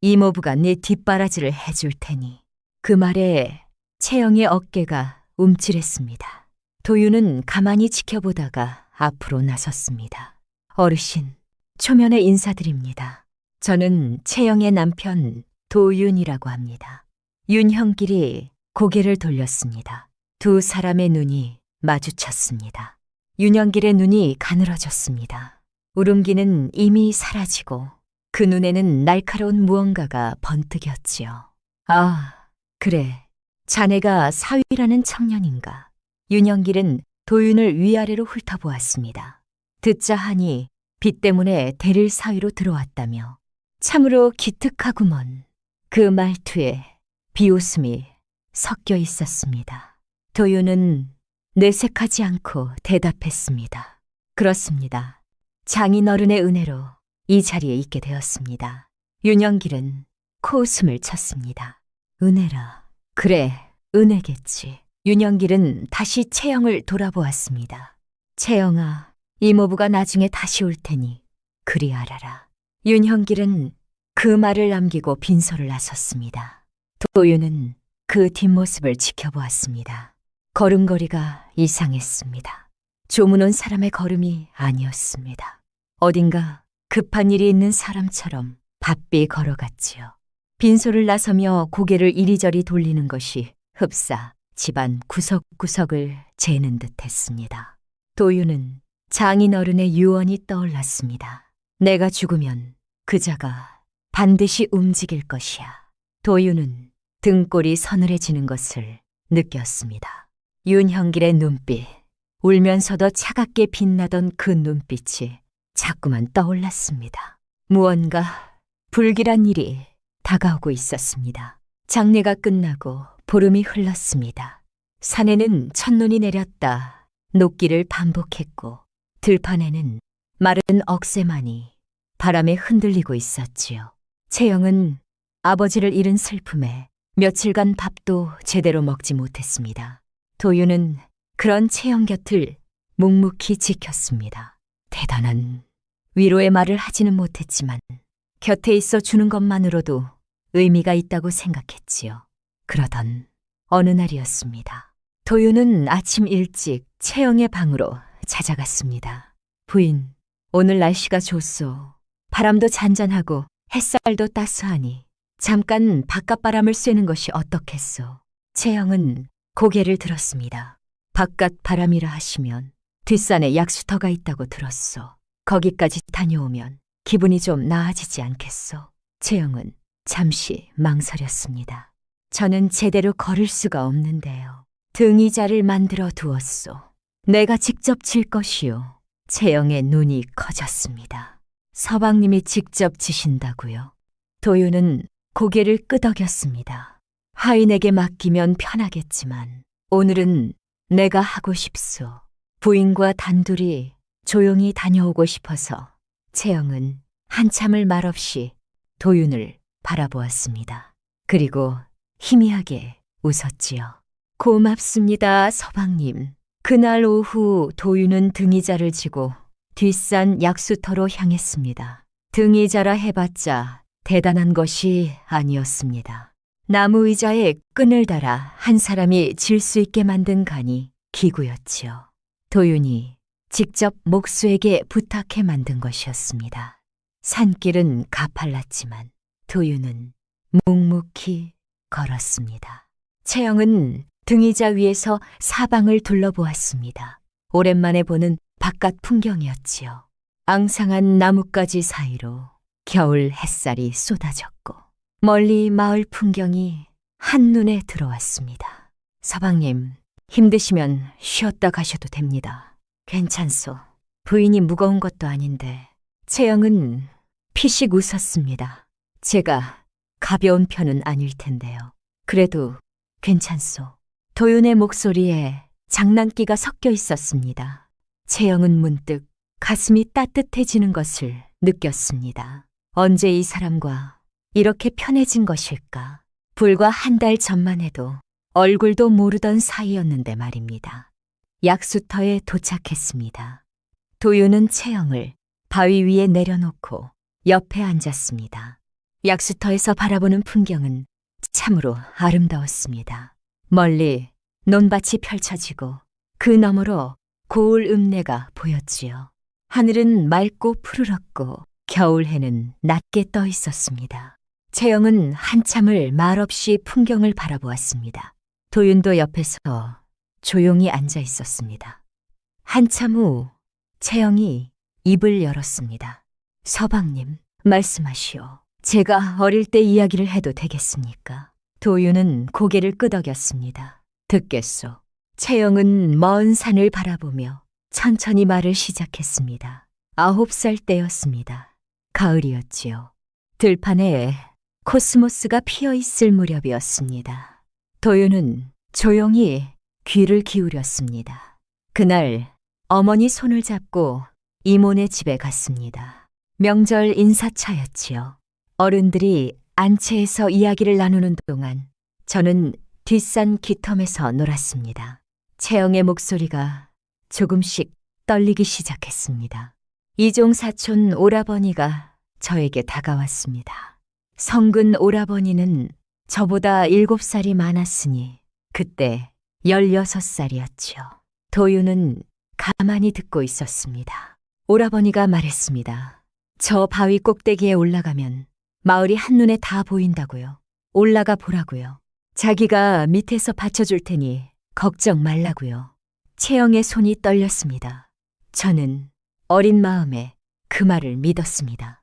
이모부가 네 뒷바라지를 해줄 테니. 그 말에 채영의 어깨가 움찔했습니다. 도윤은 가만히 지켜보다가 앞으로 나섰습니다. 어르신, 초면에 인사드립니다. 저는 채영의 남편 도윤이라고 합니다. 윤형길이 고개를 돌렸습니다. 두 사람의 눈이 마주쳤습니다. 윤형길의 눈이 가늘어졌습니다. 울음기는 이미 사라지고 그 눈에는 날카로운 무언가가 번뜩였지요. 아, 그래. 자네가 사위라는 청년인가. 윤형길은 도윤을 위아래로 훑어보았습니다. 듣자 하니 빚 때문에 데릴 사위로 들어왔다며 참으로 기특하구먼. 그 말투에 비웃음이 섞여 있었습니다. 도윤은 내색하지 않고 대답했습니다. 그렇습니다. 장인어른의 은혜로 이 자리에 있게 되었습니다. 윤영길은 코웃음을 쳤습니다. 은혜라. 그래, 은혜겠지. 윤영길은 다시 채영을 돌아보았습니다. 채영아, 이모부가 나중에 다시 올 테니 그리 알아라. 윤형길은 그 말을 남기고 빈소를 나섰습니다. 도윤은 그 뒷모습을 지켜보았습니다. 걸음걸이가 이상했습니다. 조문 온 사람의 걸음이 아니었습니다. 어딘가 급한 일이 있는 사람처럼 바삐 걸어갔지요. 빈소를 나서며 고개를 이리저리 돌리는 것이 흡사 집안 구석구석을 재는 듯했습니다. 도윤은 장인어른의 유언이 떠올랐습니다. 내가 죽으면 그자가 반드시 움직일 것이야. 도윤은 등골이 서늘해지는 것을 느꼈습니다. 윤형길의 눈빛, 울면서도 차갑게 빛나던 그 눈빛이 자꾸만 떠올랐습니다. 무언가 불길한 일이 다가오고 있었습니다. 장례가 끝나고 보름이 흘렀습니다. 산에는 첫눈이 내렸다 녹기를 반복했고 들판에는 마른 억새만이 바람에 흔들리고 있었지요. 채영은 아버지를 잃은 슬픔에 며칠간 밥도 제대로 먹지 못했습니다. 도윤은 그런 채영 곁을 묵묵히 지켰습니다. 대단한 위로의 말을 하지는 못했지만 곁에 있어 주는 것만으로도 의미가 있다고 생각했지요. 그러던 어느 날이었습니다. 도윤은 아침 일찍 채영의 방으로 찾아갔습니다. 부인, 오늘 날씨가 좋소. 바람도 잔잔하고 햇살도 따스하니 잠깐 바깥바람을 쐬는 것이 어떻겠소. 채영은 고개를 들었습니다. 바깥 바람이라 하시면 뒷산에 약수터가 있다고 들었소. 거기까지 다녀오면 기분이 좀 나아지지 않겠소. 채영은 잠시 망설였습니다. 저는 제대로 걸을 수가 없는데요. 등의자를 만들어 두었소. 내가 직접 칠 것이요. 채영의 눈이 커졌습니다. 서방님이 직접 지신다고요? 도윤은 고개를 끄덕였습니다. 하인에게 맡기면 편하겠지만 오늘은 내가 하고 싶소. 부인과 단둘이 조용히 다녀오고 싶어서 채영은 한참을 말없이 도윤을 바라보았습니다. 그리고 희미하게 웃었지요. 고맙습니다, 서방님. 그날 오후 도윤은 등의자를 지고 뒷산 약수터로 향했습니다. 등의자라 해봤자 대단한 것이 아니었습니다. 나무 의자에 끈을 달아 한 사람이 질 수 있게 만든 간이 기구였지요. 도윤이 직접 목수에게 부탁해 만든 것이었습니다. 산길은 가팔랐지만 도윤은 묵묵히 걸었습니다. 채영은 등의자 위에서 사방을 둘러보았습니다. 오랜만에 보는 바깥 풍경이었지요. 앙상한 나뭇가지 사이로 겨울 햇살이 쏟아졌고 멀리 마을 풍경이 한눈에 들어왔습니다. 서방님, 힘드시면 쉬었다 가셔도 됩니다. 괜찮소. 부인이 무거운 것도 아닌데. 채영은 피식 웃었습니다. 제가 가벼운 편은 아닐 텐데요. 그래도 괜찮소. 도윤의 목소리에 장난기가 섞여 있었습니다. 채영은 문득 가슴이 따뜻해지는 것을 느꼈습니다. 언제 이 사람과 이렇게 편해진 것일까? 불과 한 달 전만 해도 얼굴도 모르던 사이였는데 말입니다. 약수터에 도착했습니다. 도윤은 채영을 바위 위에 내려놓고 옆에 앉았습니다. 약수터에서 바라보는 풍경은 참으로 아름다웠습니다. 멀리 논밭이 펼쳐지고 그 너머로 고을 읍내가 보였지요. 하늘은 맑고 푸르렀고 겨울 해는 낮게 떠 있었습니다. 채영은 한참을 말없이 풍경을 바라보았습니다. 도윤도 옆에서 조용히 앉아 있었습니다. 한참 후 채영이 입을 열었습니다. 서방님, 말씀하시오. 제가 어릴 때 이야기를 해도 되겠습니까? 도윤은 고개를 끄덕였습니다. 듣겠소. 채영은 먼 산을 바라보며 천천히 말을 시작했습니다. 9살 때였습니다. 가을이었지요. 들판에 코스모스가 피어있을 무렵이었습니다. 도윤은 조용히 귀를 기울였습니다. 그날 어머니 손을 잡고 이모네 집에 갔습니다. 명절 인사차였지요. 어른들이 안채에서 이야기를 나누는 동안 저는 뒷산 기텀에서 놀았습니다. 채영의 목소리가 조금씩 떨리기 시작했습니다. 이종 사촌 오라버니가 저에게 다가왔습니다. 성근 오라버니는 저보다 7살이 많았으니 그때 16살이었지요. 도윤은 가만히 듣고 있었습니다. 오라버니가 말했습니다. 저 바위 꼭대기에 올라가면 마을이 한눈에 다 보인다고요. 올라가 보라고요. 자기가 밑에서 받쳐줄 테니 걱정 말라고요. 채영의 손이 떨렸습니다. 저는 어린 마음에 그 말을 믿었습니다.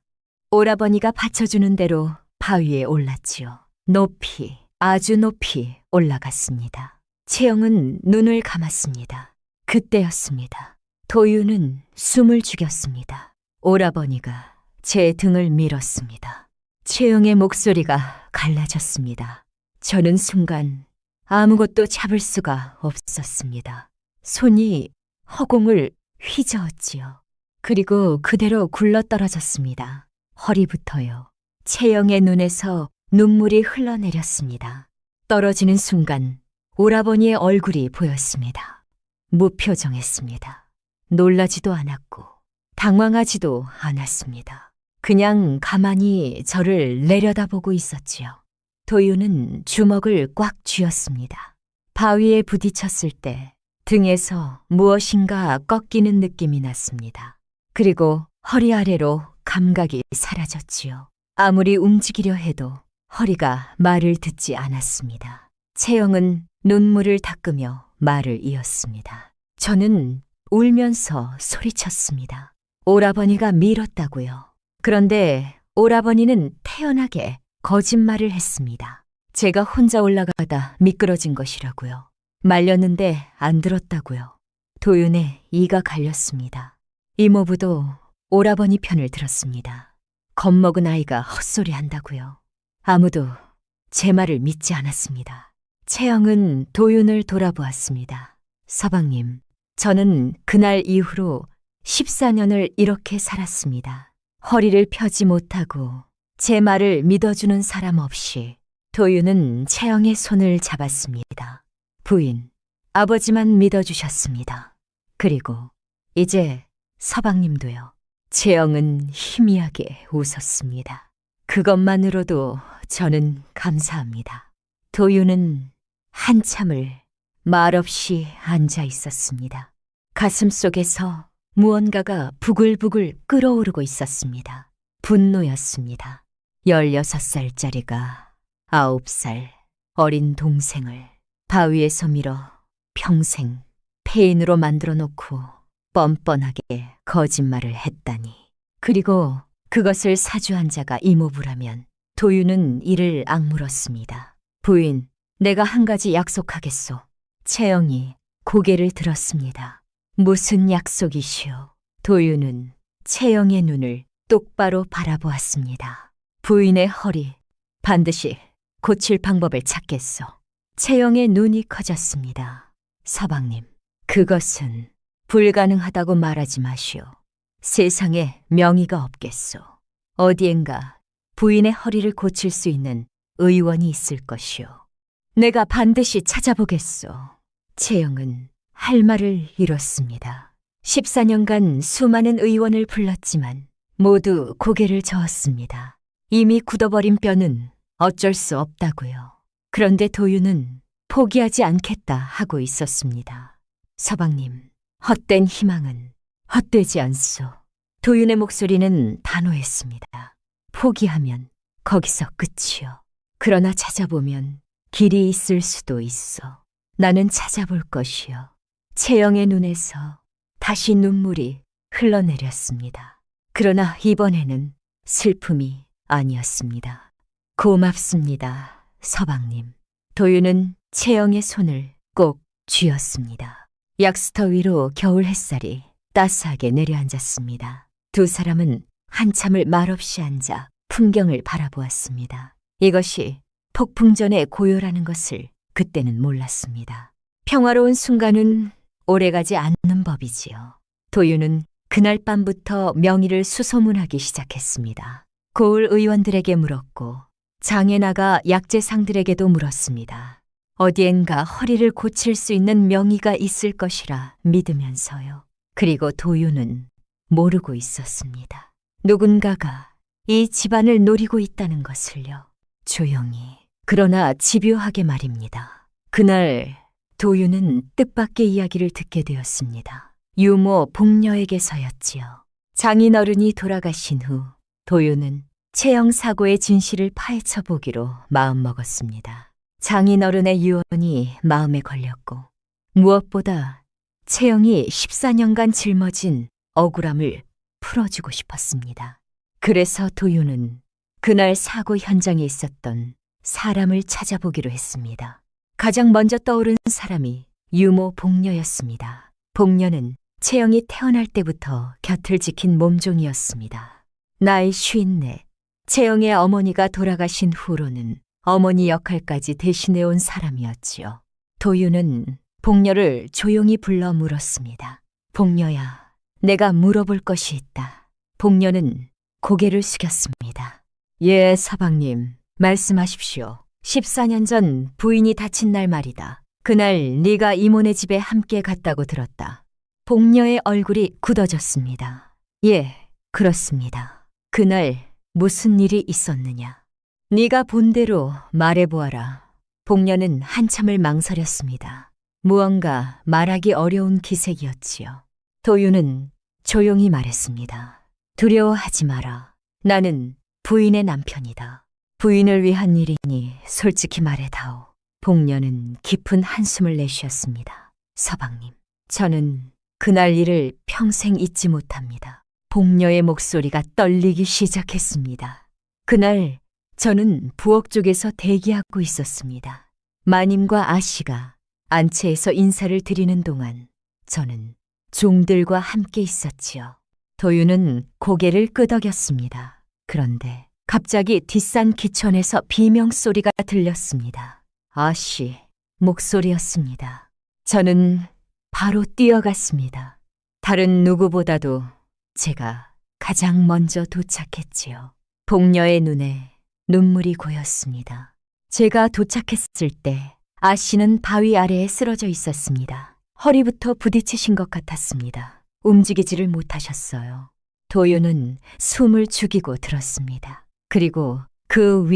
오라버니가 받쳐주는 대로 바위에 올랐지요. 높이, 아주 높이 올라갔습니다. 채영은 눈을 감았습니다. 그때였습니다. 도유는 숨을 죽였습니다. 오라버니가 제 등을 밀었습니다. 채영의 목소리가 갈라졌습니다. 저는 순간 아무것도 잡을 수가 없었습니다. 손이 허공을 휘저었지요. 그리고 그대로 굴러떨어졌습니다. 허리부터요. 채영의 눈에서 눈물이 흘러내렸습니다. 떨어지는 순간 오라버니의 얼굴이 보였습니다. 무표정했습니다. 놀라지도 않았고 당황하지도 않았습니다. 그냥 가만히 저를 내려다보고 있었지요. 도유는 주먹을 꽉 쥐었습니다. 바위에 부딪혔을 때 등에서 무엇인가 꺾이는 느낌이 났습니다. 그리고 허리 아래로 감각이 사라졌지요. 아무리 움직이려 해도 허리가 말을 듣지 않았습니다. 채영은 눈물을 닦으며 말을 이었습니다. 저는 울면서 소리쳤습니다. 오라버니가 밀었다고요. 그런데 오라버니는 태연하게 거짓말을 했습니다. 제가 혼자 올라가다 미끄러진 것이라고요. 말렸는데 안 들었다고요. 도윤의 이가 갈렸습니다. 이모부도 오라버니 편을 들었습니다. 겁먹은 아이가 헛소리 한다고요. 아무도 제 말을 믿지 않았습니다. 채영은 도윤을 돌아보았습니다. 서방님, 저는 그날 이후로 14년을 이렇게 살았습니다. 허리를 펴지 못하고 제 말을 믿어주는 사람 없이 도윤은 채영의 손을 잡았습니다. 부인, 아버지만 믿어주셨습니다. 그리고 이제 서방님도요. 채영은 희미하게 웃었습니다. 그것만으로도 저는 감사합니다. 도윤은 한참을 말없이 앉아 있었습니다. 가슴속에서 무언가가 부글부글 끓어오르고 있었습니다. 분노였습니다. 16살짜리가 9살 어린 동생을 바위에서 밀어 평생 폐인으로 만들어 놓고 뻔뻔하게 거짓말을 했다니. 그리고 그것을 사주한 자가 이모부라면 도윤은 이를 악물었습니다. 부인, 내가 한 가지 약속하겠소. 채영이 고개를 들었습니다. 무슨 약속이시오? 도윤은 채영의 눈을 똑바로 바라보았습니다. 부인의 허리 반드시 고칠 방법을 찾겠소. 채영의 눈이 커졌습니다. 서방님, 그것은 불가능하다고 말하지 마시오. 세상에 명의가 없겠소. 어디엔가 부인의 허리를 고칠 수 있는 의원이 있을 것이오. 내가 반드시 찾아보겠소. 채영은 할 말을 잃었습니다. 14년간 수많은 의원을 불렀지만 모두 고개를 저었습니다. 이미 굳어버린 뼈는 어쩔 수 없다고요. 그런데 도윤은 포기하지 않겠다 하고 있었습니다. 서방님, 헛된 희망은 헛되지 않소. 도윤의 목소리는 단호했습니다. 포기하면 거기서 끝이요. 그러나 찾아보면 길이 있을 수도 있어. 나는 찾아볼 것이요. 채영의 눈에서 다시 눈물이 흘러내렸습니다. 그러나 이번에는 슬픔이 아니었습니다. 고맙습니다, 서방님. 도윤은 채영의 손을 꼭 쥐었습니다. 약수터 위로 겨울 햇살이 따스하게 내려앉았습니다. 두 사람은 한참을 말없이 앉아 풍경을 바라보았습니다. 이것이 폭풍전의 고요라는 것을 그때는 몰랐습니다. 평화로운 순간은 오래가지 않는 법이지요. 도윤은 그날 밤부터 명의를 수소문하기 시작했습니다. 고을 의원들에게 물었고 장애나가 약재상들에게도 물었습니다. 어디엔가 허리를 고칠 수 있는 명의가 있을 것이라 믿으면서요. 그리고 도윤은 모르고 있었습니다. 누군가가 이 집안을 노리고 있다는 것을요. 조용히, 그러나 집요하게 말입니다. 그날 도윤은 뜻밖의 이야기를 듣게 되었습니다. 유모 복녀에게서였지요. 장인어른이 돌아가신 후 도윤은 채영 사고의 진실을 파헤쳐 보기로 마음먹었습니다. 장인어른의 유언이 마음에 걸렸고 무엇보다 채영이 14년간 짊어진 억울함을 풀어주고 싶었습니다. 그래서 도윤은 그날 사고 현장에 있었던 사람을 찾아보기로 했습니다. 가장 먼저 떠오른 사람이 유모 복녀였습니다. 복녀는 채영이 태어날 때부터 곁을 지킨 몸종이었습니다. 나이 54, 채영의 어머니가 돌아가신 후로는 어머니 역할까지 대신해온 사람이었지요. 도윤은 복녀를 조용히 불러 물었습니다. 복녀야, 내가 물어볼 것이 있다. 복녀는 고개를 숙였습니다. 예, 서방님, 말씀하십시오. 14년 전 부인이 다친 날 말이다. 그날 네가 이모네 집에 함께 갔다고 들었다. 복녀의 얼굴이 굳어졌습니다. 예, 그렇습니다. 그날 무슨 일이 있었느냐? 네가 본대로 말해보아라. 복녀는 한참을 망설였습니다. 무언가 말하기 어려운 기색이었지요. 도윤은 조용히 말했습니다. 두려워하지 마라. 나는 부인의 남편이다. 부인을 위한 일이니 솔직히 말해다오. 복녀는 깊은 한숨을 내쉬었습니다. 서방님, 저는 그날 일을 평생 잊지 못합니다. 복녀의 목소리가 떨리기 시작했습니다. 그날 저는 부엌 쪽에서 대기하고 있었습니다. 마님과 아씨가 안채에서 인사를 드리는 동안 저는 종들과 함께 있었지요. 도윤은 고개를 끄덕였습니다. 그런데 갑자기 뒷산 기천에서 비명소리가 들렸습니다. 아씨 목소리였습니다. 저는 바로 뛰어갔습니다. 다른 누구보다도 제가 가장 먼저 도착했지요. 복녀의 눈에 눈물이 고였습니다. 제가 도착했을 때 아씨는 바위 아래에 쓰러져 있었습니다. 허리부터 부딪히신 것 같았습니다. 움직이지를 못하셨어요. 도윤은 숨을 죽이고 들었습니다. 그리고 그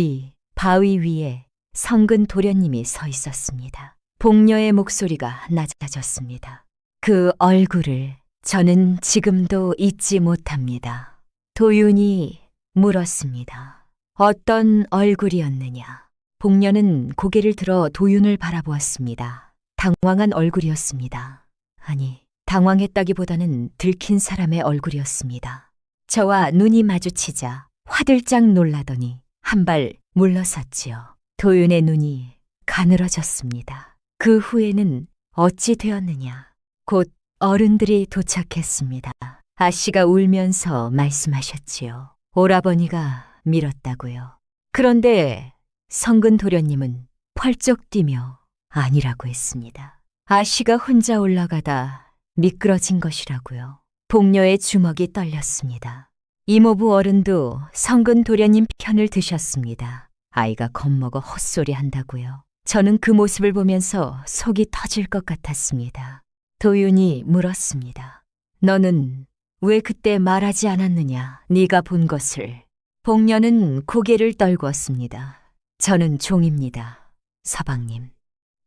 바위 위에 성근 도련님이 서 있었습니다. 복녀의 목소리가 낮아졌습니다. 그 얼굴을 저는 지금도 잊지 못합니다. 도윤이 물었습니다. 어떤 얼굴이었느냐? 복녀는 고개를 들어 도윤을 바라보았습니다. 당황한 얼굴이었습니다. 아니, 당황했다기보다는 들킨 사람의 얼굴이었습니다. 저와 눈이 마주치자 화들짝 놀라더니 한 발 물러섰지요. 도윤의 눈이 가늘어졌습니다. 그 후에는 어찌 되었느냐? 곧 어른들이 도착했습니다. 아씨가 울면서 말씀하셨지요. 오라버니가 밀었다고요. 그런데 성근 도련님은 펄쩍 뛰며 아니라고 했습니다. 아씨가 혼자 올라가다 미끄러진 것이라고요. 복녀의 주먹이 떨렸습니다. 이모부 어른도 성근 도련님 편을 드셨습니다. 아이가 겁먹어 헛소리 한다고요. 저는 그 모습을 보면서 속이 터질 것 같았습니다. 도윤이 물었습니다. 너는 왜 그때 말하지 않았느냐? 네가 본 것을. 복녀는 고개를 떨구었습니다. 저는 종입니다. 서방님.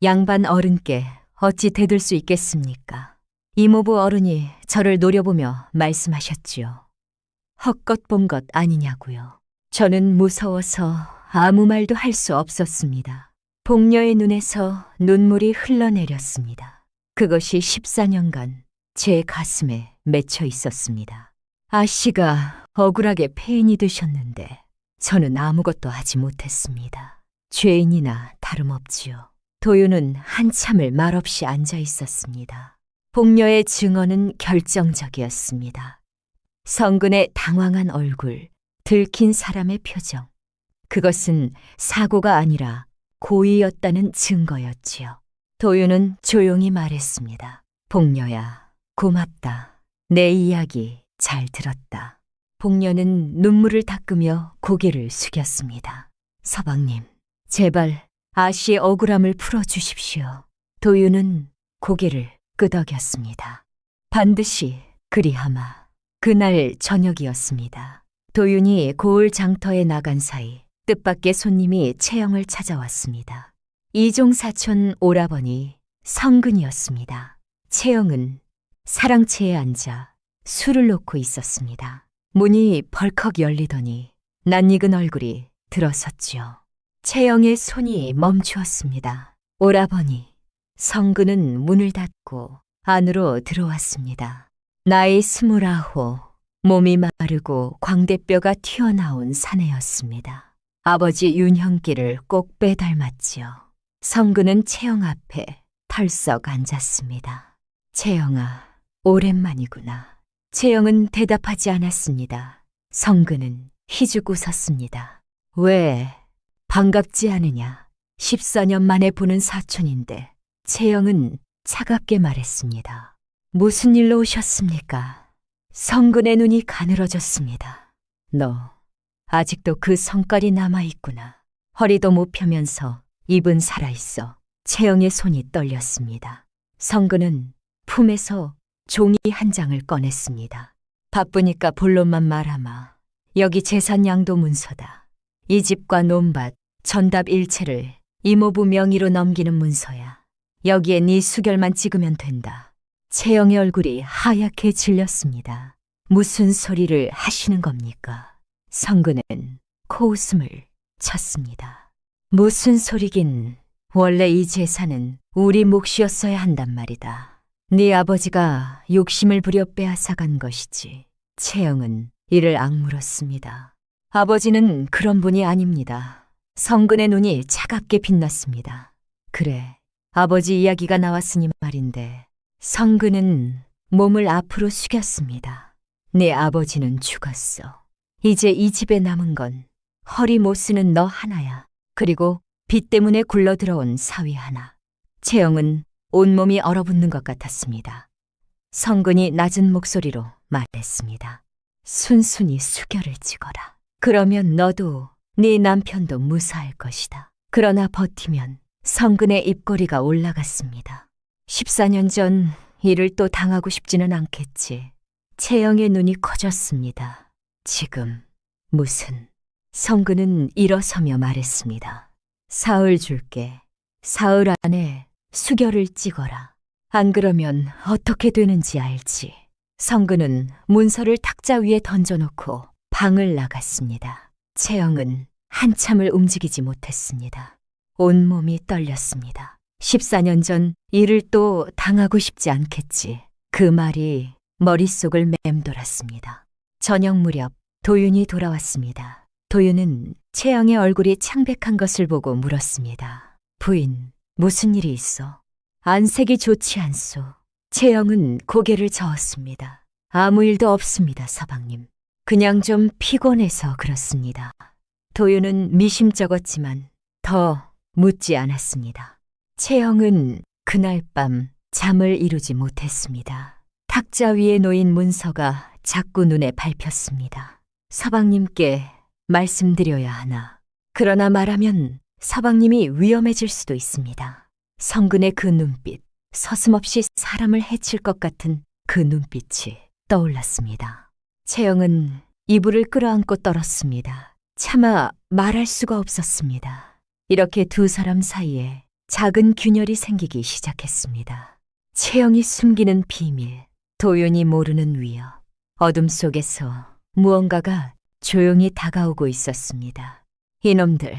양반 어른께 어찌 대들 수 있겠습니까? 이모부 어른이 저를 노려보며 말씀하셨지요. 헛것 본 것 아니냐고요. 저는 무서워서 아무 말도 할 수 없었습니다. 복녀의 눈에서 눈물이 흘러내렸습니다. 그것이 14년간 제 가슴에 맺혀 있었습니다. 아씨가 억울하게 폐인이 되셨는데 저는 아무것도 하지 못했습니다. 죄인이나 다름없지요. 도윤은 한참을 말없이 앉아 있었습니다. 복녀의 증언은 결정적이었습니다. 성근의 당황한 얼굴, 들킨 사람의 표정. 그것은 사고가 아니라 고의였다는 증거였지요. 도윤은 조용히 말했습니다. 복녀야, 고맙다. 내 이야기 잘 들었다. 복녀는 눈물을 닦으며 고개를 숙였습니다. 서방님, 제발 아씨의 억울함을 풀어주십시오. 도윤은 고개를 끄덕였습니다. 반드시 그리하마. 그날 저녁이었습니다. 도윤이 고을 장터에 나간 사이 뜻밖의 손님이 채영을 찾아왔습니다. 이종 사촌 오라버니 성근이었습니다. 채영은 사랑채에 앉아 술을 놓고 있었습니다. 문이 벌컥 열리더니 낯익은 얼굴이 들어섰지요. 채영의 손이 멈추었습니다. 오라버니, 성근은 문을 닫고 안으로 들어왔습니다. 나이 29, 몸이 마르고 광대뼈가 튀어나온 사내였습니다. 아버지 윤형기를 꼭 빼닮았지요. 성근은 채영 앞에 털썩 앉았습니다. 채영아, 오랜만이구나. 채영은 대답하지 않았습니다. 성근은 희죽 웃었습니다. 왜 반갑지 않으냐? 14년 만에 보는 사촌인데. 채영은 차갑게 말했습니다. 무슨 일로 오셨습니까? 성근의 눈이 가늘어졌습니다. 너 아직도 그 성깔이 남아있구나. 허리도 못 펴면서 입은 살아있어. 채영의 손이 떨렸습니다. 성근은 품에서 종이 한 장을 꺼냈습니다. 바쁘니까 본론만 말하마. 여기 재산 양도 문서다. 이 집과 논밭, 전답 일체를 이모부 명의로 넘기는 문서야. 여기에 네 수결만 찍으면 된다. 채영의 얼굴이 하얗게 질렸습니다. 무슨 소리를 하시는 겁니까? 성근은 코웃음을 쳤습니다. 무슨 소리긴. 원래 이 재산은 우리 몫이었어야 한단 말이다. 네 아버지가 욕심을 부려 빼앗아간 것이지. 채영은 이를 악물었습니다. 아버지는 그런 분이 아닙니다. 성근의 눈이 차갑게 빛났습니다. 그래, 아버지 이야기가 나왔으니 말인데. 성근은 몸을 앞으로 숙였습니다. 네 아버지는 죽었어. 이제 이 집에 남은 건 허리 못 쓰는 너 하나야. 그리고 빚 때문에 굴러들어온 사위 하나. 채영은 온몸이 얼어붙는 것 같았습니다. 성근이 낮은 목소리로 말했습니다. 순순히 수결을 찍어라. 그러면 너도 네 남편도 무사할 것이다. 그러나 버티면 성근의 입꼬리가 올라갔습니다. 14년 전 일을 또 당하고 싶지는 않겠지. 채영의 눈이 커졌습니다. 지금 무슨... 성근은 일어서며 말했습니다. 사흘 줄게. 사흘 안에 수결을 찍어라. 안 그러면 어떻게 되는지 알지. 성근은 문서를 탁자 위에 던져놓고 방을 나갔습니다. 채영은 한참을 움직이지 못했습니다. 온몸이 떨렸습니다. 14년 전 일을 또 당하고 싶지 않겠지. 그 말이 머릿속을 맴돌았습니다. 저녁 무렵 도윤이 돌아왔습니다. 도윤은 채영의 얼굴이 창백한 것을 보고 물었습니다. 부인, 무슨 일이 있어? 안색이 좋지 않소. 채영은 고개를 저었습니다. 아무 일도 없습니다, 서방님. 그냥 좀 피곤해서 그렇습니다. 도윤은 미심쩍었지만 더 묻지 않았습니다. 채영은 그날 밤 잠을 이루지 못했습니다. 탁자 위에 놓인 문서가 자꾸 눈에 밟혔습니다. 서방님께 말씀드려야 하나. 그러나 말하면 서방님이 위험해질 수도 있습니다. 성근의 그 눈빛, 서슴없이 사람을 해칠 것 같은 그 눈빛이 떠올랐습니다. 채영은 이불을 끌어안고 떨었습니다. 차마 말할 수가 없었습니다. 이렇게 두 사람 사이에 작은 균열이 생기기 시작했습니다. 채영이 숨기는 비밀, 도윤이 모르는 위협. 어둠 속에서 무언가가 조용히 다가오고 있었습니다. 이놈들,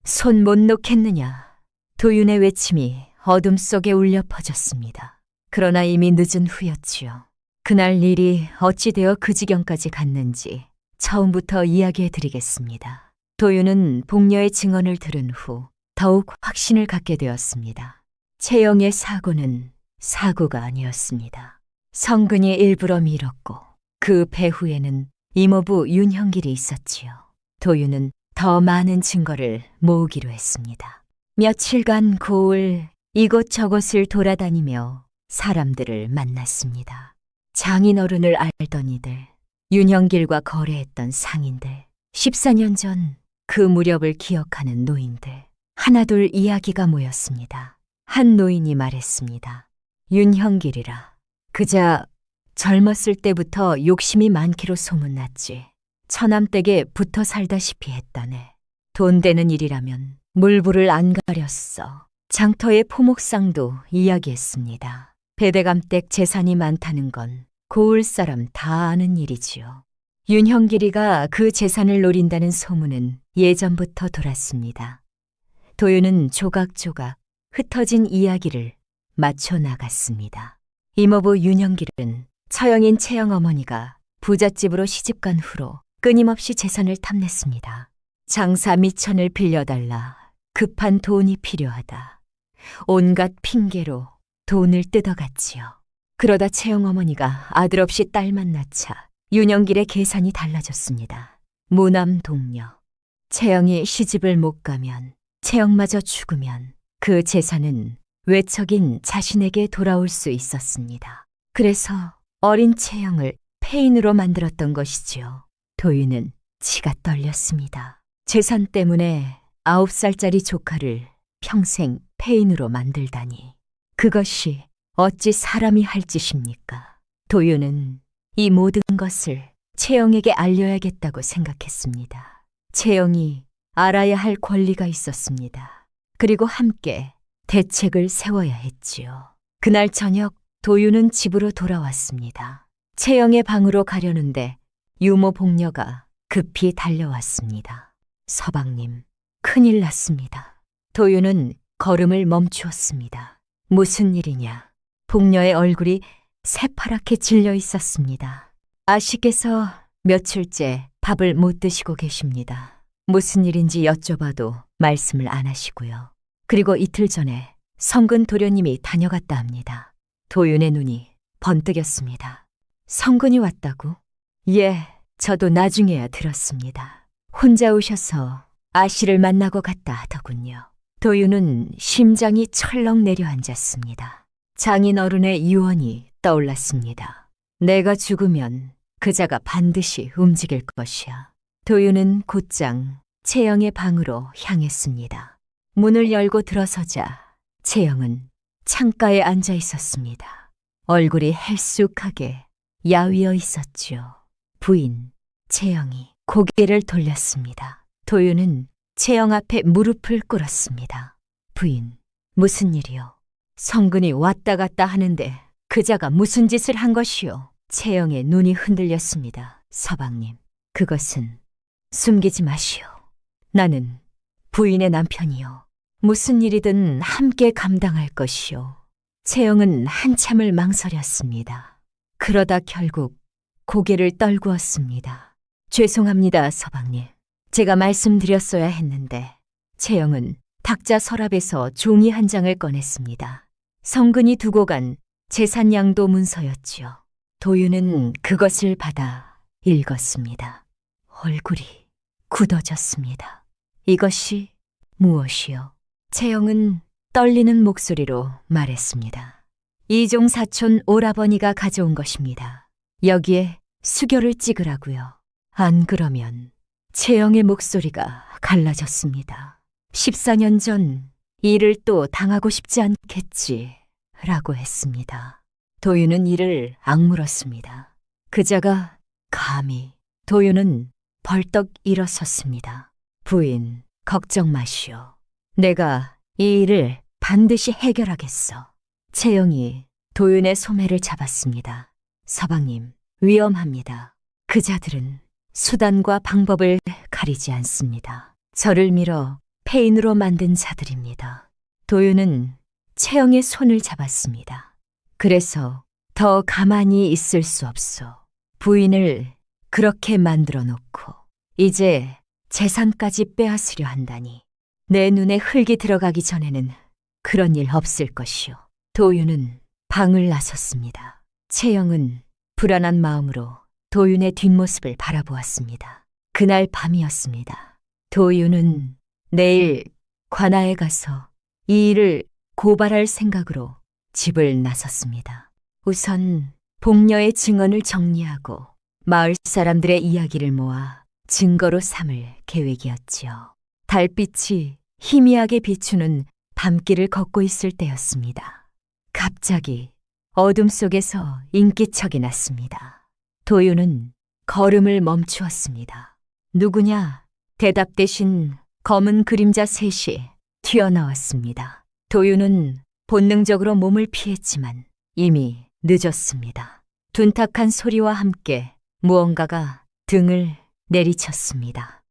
손 못 놓겠느냐. 도윤의 외침이 어둠 속에 울려 퍼졌습니다. 그러나 이미 늦은 후였지요. 그날 일이 어찌되어 그 지경까지 갔는지 처음부터 이야기해 드리겠습니다. 도윤은 복녀의 증언을 들은 후 더욱 확신을 갖게 되었습니다. 채영의 사고는 사고가 아니었습니다. 성근이 일부러 밀었고 그 배후에는 이모부 윤형길이 있었지요. 도윤은 더 많은 증거를 모으기로 했습니다. 며칠간 고을 이곳저곳을 돌아다니며 사람들을 만났습니다. 장인어른을 알던 이들, 윤형길과 거래했던 상인들, 14년 전 그 무렵을 기억하는 노인들, 하나둘 이야기가 모였습니다. 한 노인이 말했습니다. 윤형길이라. 그자 젊었을 때부터 욕심이 많기로 소문났지. 처남댁에 붙어 살다시피 했다네. 돈 되는 일이라면 물불을 안 가렸어. 장터의 포목상도 이야기했습니다. 배대감댁 재산이 많다는 건 고을 사람 다 아는 일이지요. 윤형길이가 그 재산을 노린다는 소문은 예전부터 돌았습니다. 도윤은 조각조각 흩어진 이야기를 맞춰 나갔습니다. 이모부 윤형길은 처형인 채영 어머니가 부잣집으로 시집간 후로 끊임없이 재산을 탐냈습니다. 장사 미천을 빌려달라, 급한 돈이 필요하다, 온갖 핑계로 돈을 뜯어갔지요. 그러다 채영 어머니가 아들 없이 딸만 낳자 윤형길의 계산이 달라졌습니다. 무남 동녀. 채영이 시집을 못 가면, 채영마저 죽으면 그 재산은 외척인 자신에게 돌아올 수 있었습니다. 그래서 어린 채영을 폐인으로 만들었던 것이지요. 도윤은 치가 떨렸습니다. 재산 때문에 9살짜리 조카를 평생 폐인으로 만들다니. 그것이 어찌 사람이 할 짓입니까? 도윤은 이 모든 것을 채영에게 알려야겠다고 생각했습니다. 채영이 알아야 할 권리가 있었습니다. 그리고 함께 대책을 세워야 했지요. 그날 저녁 도윤은 집으로 돌아왔습니다. 채영의 방으로 가려는데 유모 복녀가 급히 달려왔습니다. 서방님, 큰일 났습니다. 도윤은 걸음을 멈추었습니다. 무슨 일이냐? 복녀의 얼굴이 새파랗게 질려 있었습니다. 아씨께서 며칠째 밥을 못 드시고 계십니다. 무슨 일인지 여쭤봐도 말씀을 안 하시고요. 그리고 이틀 전에 성근 도련님이 다녀갔다 합니다. 도윤의 눈이 번뜩였습니다. 성근이 왔다고? 예, 저도 나중에야 들었습니다. 혼자 오셔서 아씨를 만나고 갔다 하더군요. 도윤은 심장이 철렁 내려앉았습니다. 장인 어른의 유언이 떠올랐습니다. 내가 죽으면 그자가 반드시 움직일 것이야. 도윤은 곧장 채영의 방으로 향했습니다. 문을 열고 들어서자 채영은 창가에 앉아 있었습니다. 얼굴이 헬쑥하게 야위어 있었지요. 부인 채영이 고개를 돌렸습니다. 도윤은 채영 앞에 무릎을 꿇었습니다. 부인, 무슨 일이요? 성근이 왔다 갔다 하는데 그자가 무슨 짓을 한 것이요? 채영의 눈이 흔들렸습니다. 서방님, 그것은 숨기지 마시오. 나는 부인의 남편이요. 무슨 일이든 함께 감당할 것이요. 채영은 한참을 망설였습니다. 그러다 결국 고개를 떨구었습니다. 죄송합니다, 서방님. 제가 말씀드렸어야 했는데. 채영은 탁자 서랍에서 종이 한 장을 꺼냈습니다. 성근이 두고 간 재산양도 문서였지요. 도윤은 그것을 받아 읽었습니다. 얼굴이 굳어졌습니다. 이것이 무엇이요? 채영은 떨리는 목소리로 말했습니다. 이종 사촌 오라버니가 가져온 것입니다. 여기에 수교를 찍으라고요. 안 그러면 채영의 목소리가 갈라졌습니다. 14년 전 일을 또 당하고 싶지 않겠지 라고 했습니다. 도윤은 이를 악물었습니다. 그자가 감히. 도윤은 벌떡 일어섰습니다. 부인, 걱정 마시오. 내가 이 일을 반드시 해결하겠어. 채영이 도윤의 소매를 잡았습니다. 서방님, 위험합니다. 그자들은 수단과 방법을 가리지 않습니다. 저를 밀어 폐인으로 만든 자들입니다. 도윤은 채영의 손을 잡았습니다. 그래서 더 가만히 있을 수 없소. 부인을 그렇게 만들어 놓고 이제 재산까지 빼앗으려 한다니. 내 눈에 흙이 들어가기 전에는 그런 일 없을 것이오. 도윤은 방을 나섰습니다. 채영은 불안한 마음으로 도윤의 뒷모습을 바라보았습니다. 그날 밤이었습니다. 도윤은 내일 관아에 가서 이 일을 고발할 생각으로 집을 나섰습니다. 우선 복녀의 증언을 정리하고 마을 사람들의 이야기를 모아 증거로 삼을 계획이었지요. 달빛이 희미하게 비추는 밤길을 걷고 있을 때였습니다. 갑자기 어둠 속에서 인기척이 났습니다. 도윤은 걸음을 멈추었습니다. 누구냐? 대답 대신 검은 그림자 셋이 튀어나왔습니다. 도윤은 본능적으로 몸을 피했지만 이미 늦었습니다. 둔탁한 소리와 함께 무언가가 등을 내리쳤습니다.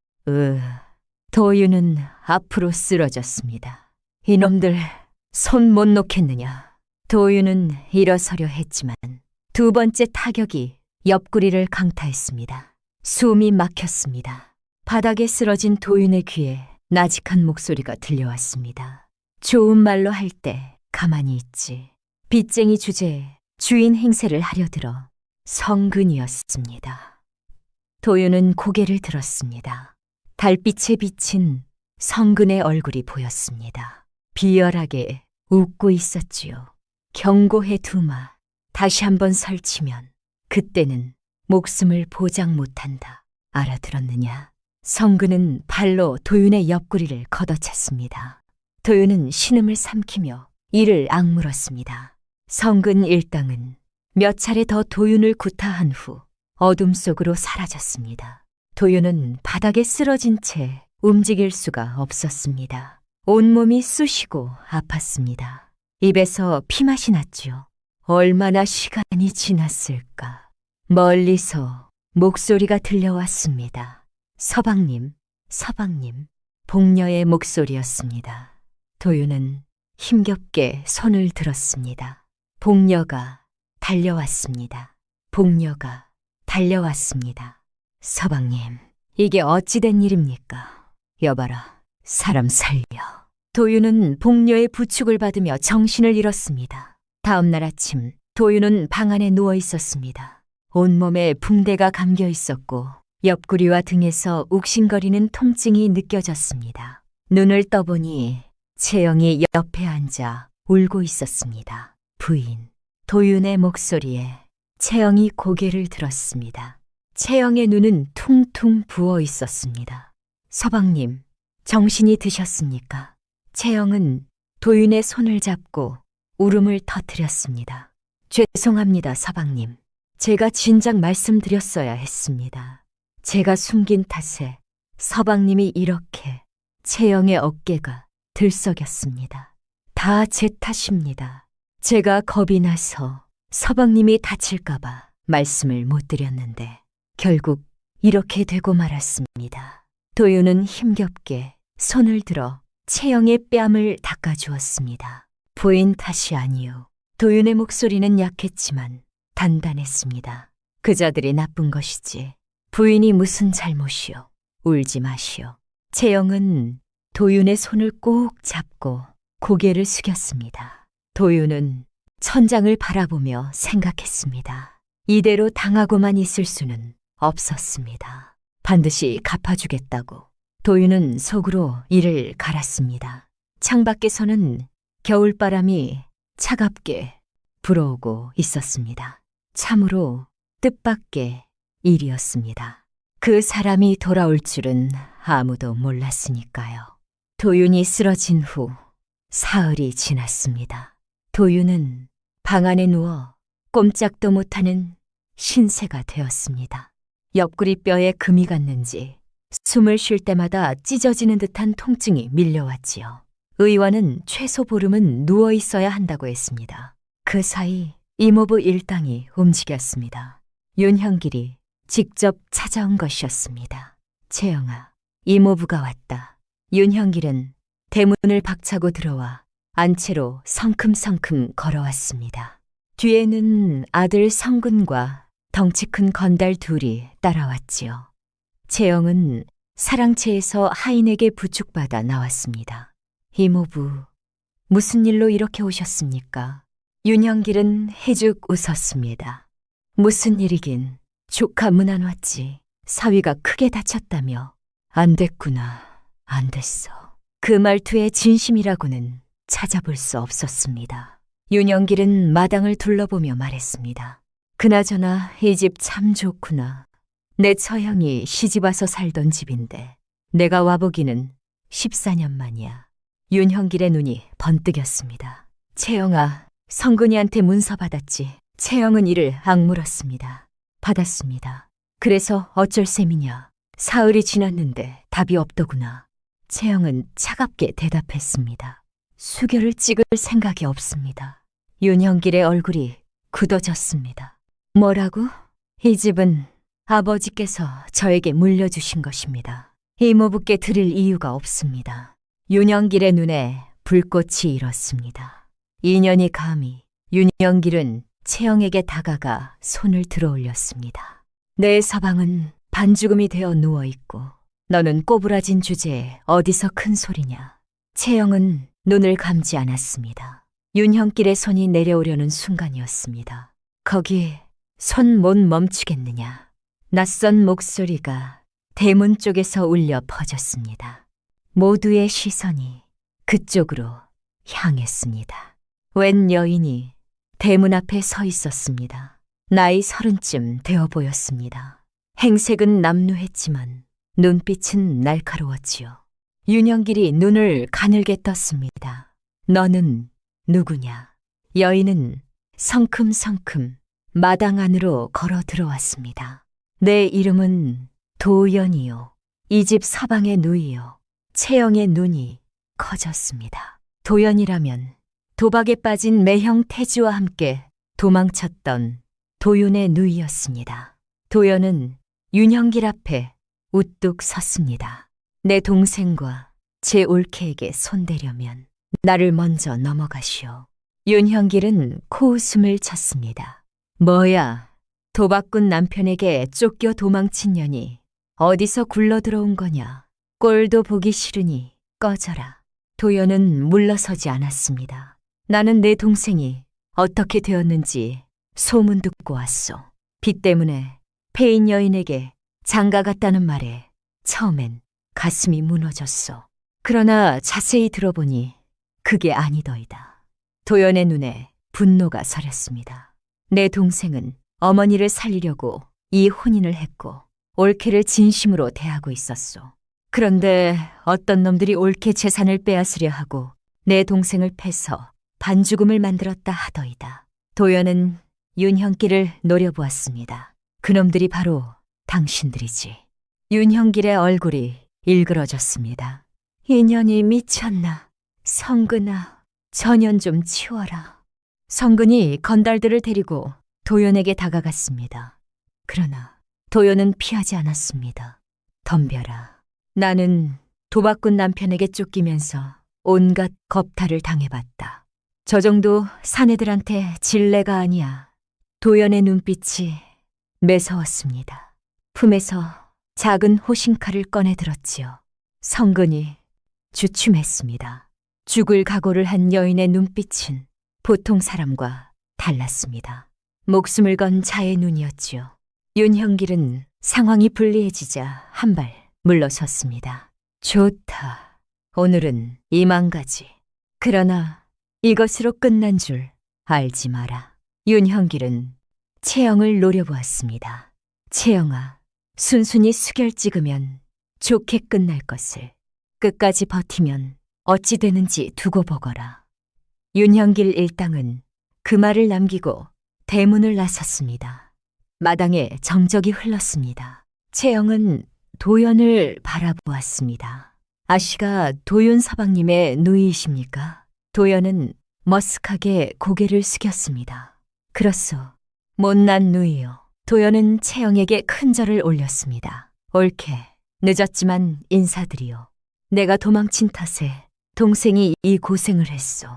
도윤은 앞으로 쓰러졌습니다. 이놈들 손 못 놓겠느냐. 도윤은 일어서려 했지만 두 번째 타격이 옆구리를 강타했습니다. 숨이 막혔습니다. 바닥에 쓰러진 도윤의 귀에 나직한 목소리가 들려왔습니다. 좋은 말로 할 때 가만히 있지. 빚쟁이 주제에 주인 행세를 하려 들어 성근이었습니다. 도윤은 고개를 들었습니다. 달빛에 비친 성근의 얼굴이 보였습니다. 비열하게 웃고 있었지요. 경고해 두마. 다시 한번 설치면 그때는 목숨을 보장 못한다. 알아들었느냐? 성근은 발로 도윤의 옆구리를 걷어찼습니다. 도윤은 신음을 삼키며 이를 악물었습니다. 성근 일당은 몇 차례 더 도윤을 구타한 후 어둠 속으로 사라졌습니다. 도윤은 바닥에 쓰러진 채 움직일 수가 없었습니다. 온몸이 쑤시고 아팠습니다. 입에서 피맛이 났지요. 얼마나 시간이 지났을까. 멀리서 목소리가 들려왔습니다. 서방님, 서방님. 복녀의 목소리였습니다. 도윤은 힘겹게 손을 들었습니다. 복녀가 달려왔습니다. 복녀가 달려왔습니다. 서방님, 이게 어찌된 일입니까? 여봐라, 사람 살려. 도윤은 복녀의 부축을 받으며 정신을 잃었습니다. 다음 날 아침, 도윤은 방 안에 누워 있었습니다. 온몸에 붕대가 감겨 있었고 옆구리와 등에서 욱신거리는 통증이 느껴졌습니다. 눈을 떠보니 채영이 옆에 앉아 울고 있었습니다. 부인, 도윤의 목소리에 채영이 고개를 들었습니다. 채영의 눈은 퉁퉁 부어 있었습니다. 서방님, 정신이 드셨습니까? 채영은 도윤의 손을 잡고 울음을 터뜨렸습니다. 죄송합니다, 서방님. 제가 진작 말씀드렸어야 했습니다. 제가 숨긴 탓에 서방님이 이렇게 채영의 어깨가 들썩였습니다. 다 제 탓입니다. 제가 겁이 나서 서방님이 다칠까봐 말씀을 못 드렸는데 결국 이렇게 되고 말았습니다. 도윤은 힘겹게 손을 들어 채영의 뺨을 닦아주었습니다. 부인 탓이 아니요. 도윤의 목소리는 약했지만 단단했습니다. 그자들이 나쁜 것이지 부인이 무슨 잘못이요. 울지 마시오. 채영은 도윤의 손을 꼭 잡고 고개를 숙였습니다. 도윤은 천장을 바라보며 생각했습니다. 이대로 당하고만 있을 수는 없었습니다. 반드시 갚아주겠다고 도윤은 속으로 이를 갈았습니다. 창밖에서는 겨울바람이 차갑게 불어오고 있었습니다. 참으로 뜻밖의 일이었습니다. 그 사람이 돌아올 줄은 아무도 몰랐으니까요. 도윤이 쓰러진 후 사흘이 지났습니다. 도윤은 방 안에 누워 꼼짝도 못하는 신세가 되었습니다. 옆구리 뼈에 금이 갔는지 숨을 쉴 때마다 찢어지는 듯한 통증이 밀려왔지요. 의원은 최소 보름은 누워 있어야 한다고 했습니다. 그 사이 이모부 일당이 움직였습니다. 윤형길이 직접 찾아온 것이었습니다. 채영아, 이모부가 왔다. 윤형길은 대문을 박차고 들어와 안채로 성큼성큼 걸어왔습니다. 뒤에는 아들 성근과 덩치 큰 건달 둘이 따라왔지요. 채영은 사랑채에서 하인에게 부축받아 나왔습니다. 이모부, 무슨 일로 이렇게 오셨습니까? 윤형길은 해죽 웃었습니다. 무슨 일이긴, 조카 문안 왔지. 사위가 크게 다쳤다며. 안 됐구나, 안 됐어. 그 말투의 진심이라고는 찾아볼 수 없었습니다. 윤형길은 마당을 둘러보며 말했습니다. 그나저나 이 집 참 좋구나. 내 처형이 시집와서 살던 집인데 내가 와보기는 14년 만이야. 윤형길의 눈이 번뜩였습니다. 채영아, 성근이한테 문서 받았지. 채영은 이를 악물었습니다. 받았습니다. 그래서 어쩔 셈이냐. 사흘이 지났는데 답이 없더구나. 채영은 차갑게 대답했습니다. 수결을 찍을 생각이 없습니다. 윤형길의 얼굴이 굳어졌습니다. 뭐라고? 이 집은 아버지께서 저에게 물려주신 것입니다. 이모부께 드릴 이유가 없습니다. 윤영길의 눈에 불꽃이 일었습니다. 인연이 감히 윤영길은 채영에게 다가가 손을 들어 올렸습니다. 내 서방은 반죽음이 되어 누워있고 너는 꼬부라진 주제에 어디서 큰 소리냐. 채영은 눈을 감지 않았습니다. 윤형길의 손이 내려오려는 순간이었습니다. 거기 손 못 멈추겠느냐. 낯선 목소리가 대문 쪽에서 울려 퍼졌습니다. 모두의 시선이 그쪽으로 향했습니다. 웬 여인이 대문 앞에 서 있었습니다. 나이 30쯤 되어 보였습니다. 행색은 남루했지만 눈빛은 날카로웠지요. 윤영길이 눈을 가늘게 떴습니다. 너는 누구냐? 여인은 성큼성큼 마당 안으로 걸어 들어왔습니다. 내 이름은 도연이요. 이 집 서방의 누이요. 채영의 눈이 커졌습니다. 도연이라면 도박에 빠진 매형 태지와 함께 도망쳤던 도윤의 누이였습니다. 도연은 윤형길 앞에 우뚝 섰습니다. 내 동생과 제 올케에게 손대려면 나를 먼저 넘어가시오. 윤형길은 코웃음을 쳤습니다. 뭐야, 도박꾼 남편에게 쫓겨 도망친 년이 어디서 굴러 들어온 거냐. 꼴도 보기 싫으니 꺼져라. 도연은 물러서지 않았습니다. 나는 내 동생이 어떻게 되었는지 소문 듣고 왔소. 빚 때문에 폐인 여인에게 장가갔다는 말에 처음엔 가슴이 무너졌소. 그러나 자세히 들어보니 그게 아니더이다. 도연의 눈에 분노가 서렸습니다. 내 동생은 어머니를 살리려고 이 혼인을 했고 올케를 진심으로 대하고 있었소. 그런데 어떤 놈들이 올케 재산을 빼앗으려 하고 내 동생을 패서 반죽음을 만들었다 하더이다. 도연은 윤형길을 노려보았습니다. 그놈들이 바로 당신들이지. 윤형길의 얼굴이 일그러졌습니다. 인연이 미쳤나. 성근아, 전연 좀 치워라. 성근이 건달들을 데리고 도연에게 다가갔습니다. 그러나 도연은 피하지 않았습니다. 덤벼라. 나는 도박꾼 남편에게 쫓기면서 온갖 겁탈을 당해봤다. 저 정도 사내들한테 진례가 아니야. 도연의 눈빛이 매서웠습니다. 품에서 작은 호신칼을 꺼내 들었지요. 성근이 주춤했습니다. 죽을 각오를 한 여인의 눈빛은 보통 사람과 달랐습니다. 목숨을 건 자의 눈이었지요. 윤형길은 상황이 불리해지자 한 발 물러섰습니다. 좋다. 오늘은 이만가지. 그러나 이것으로 끝난 줄 알지 마라. 윤형길은 채영을 노려보았습니다. 채영아, 순순히 수결 찍으면 좋게 끝날 것을. 끝까지 버티면 어찌 되는지 두고 보거라. 윤형길 일당은 그 말을 남기고 대문을 나섰습니다. 마당에 정적이 흘렀습니다. 채영은 도연을 바라보았습니다. 아씨가 도윤 서방님의 누이이십니까? 도연은 머쓱하게 고개를 숙였습니다. 그렇소. 못난 누이요. 도연은 채영에게 큰 절을 올렸습니다. 옳게 늦었지만 인사드리오. 내가 도망친 탓에 동생이 이 고생을 했소.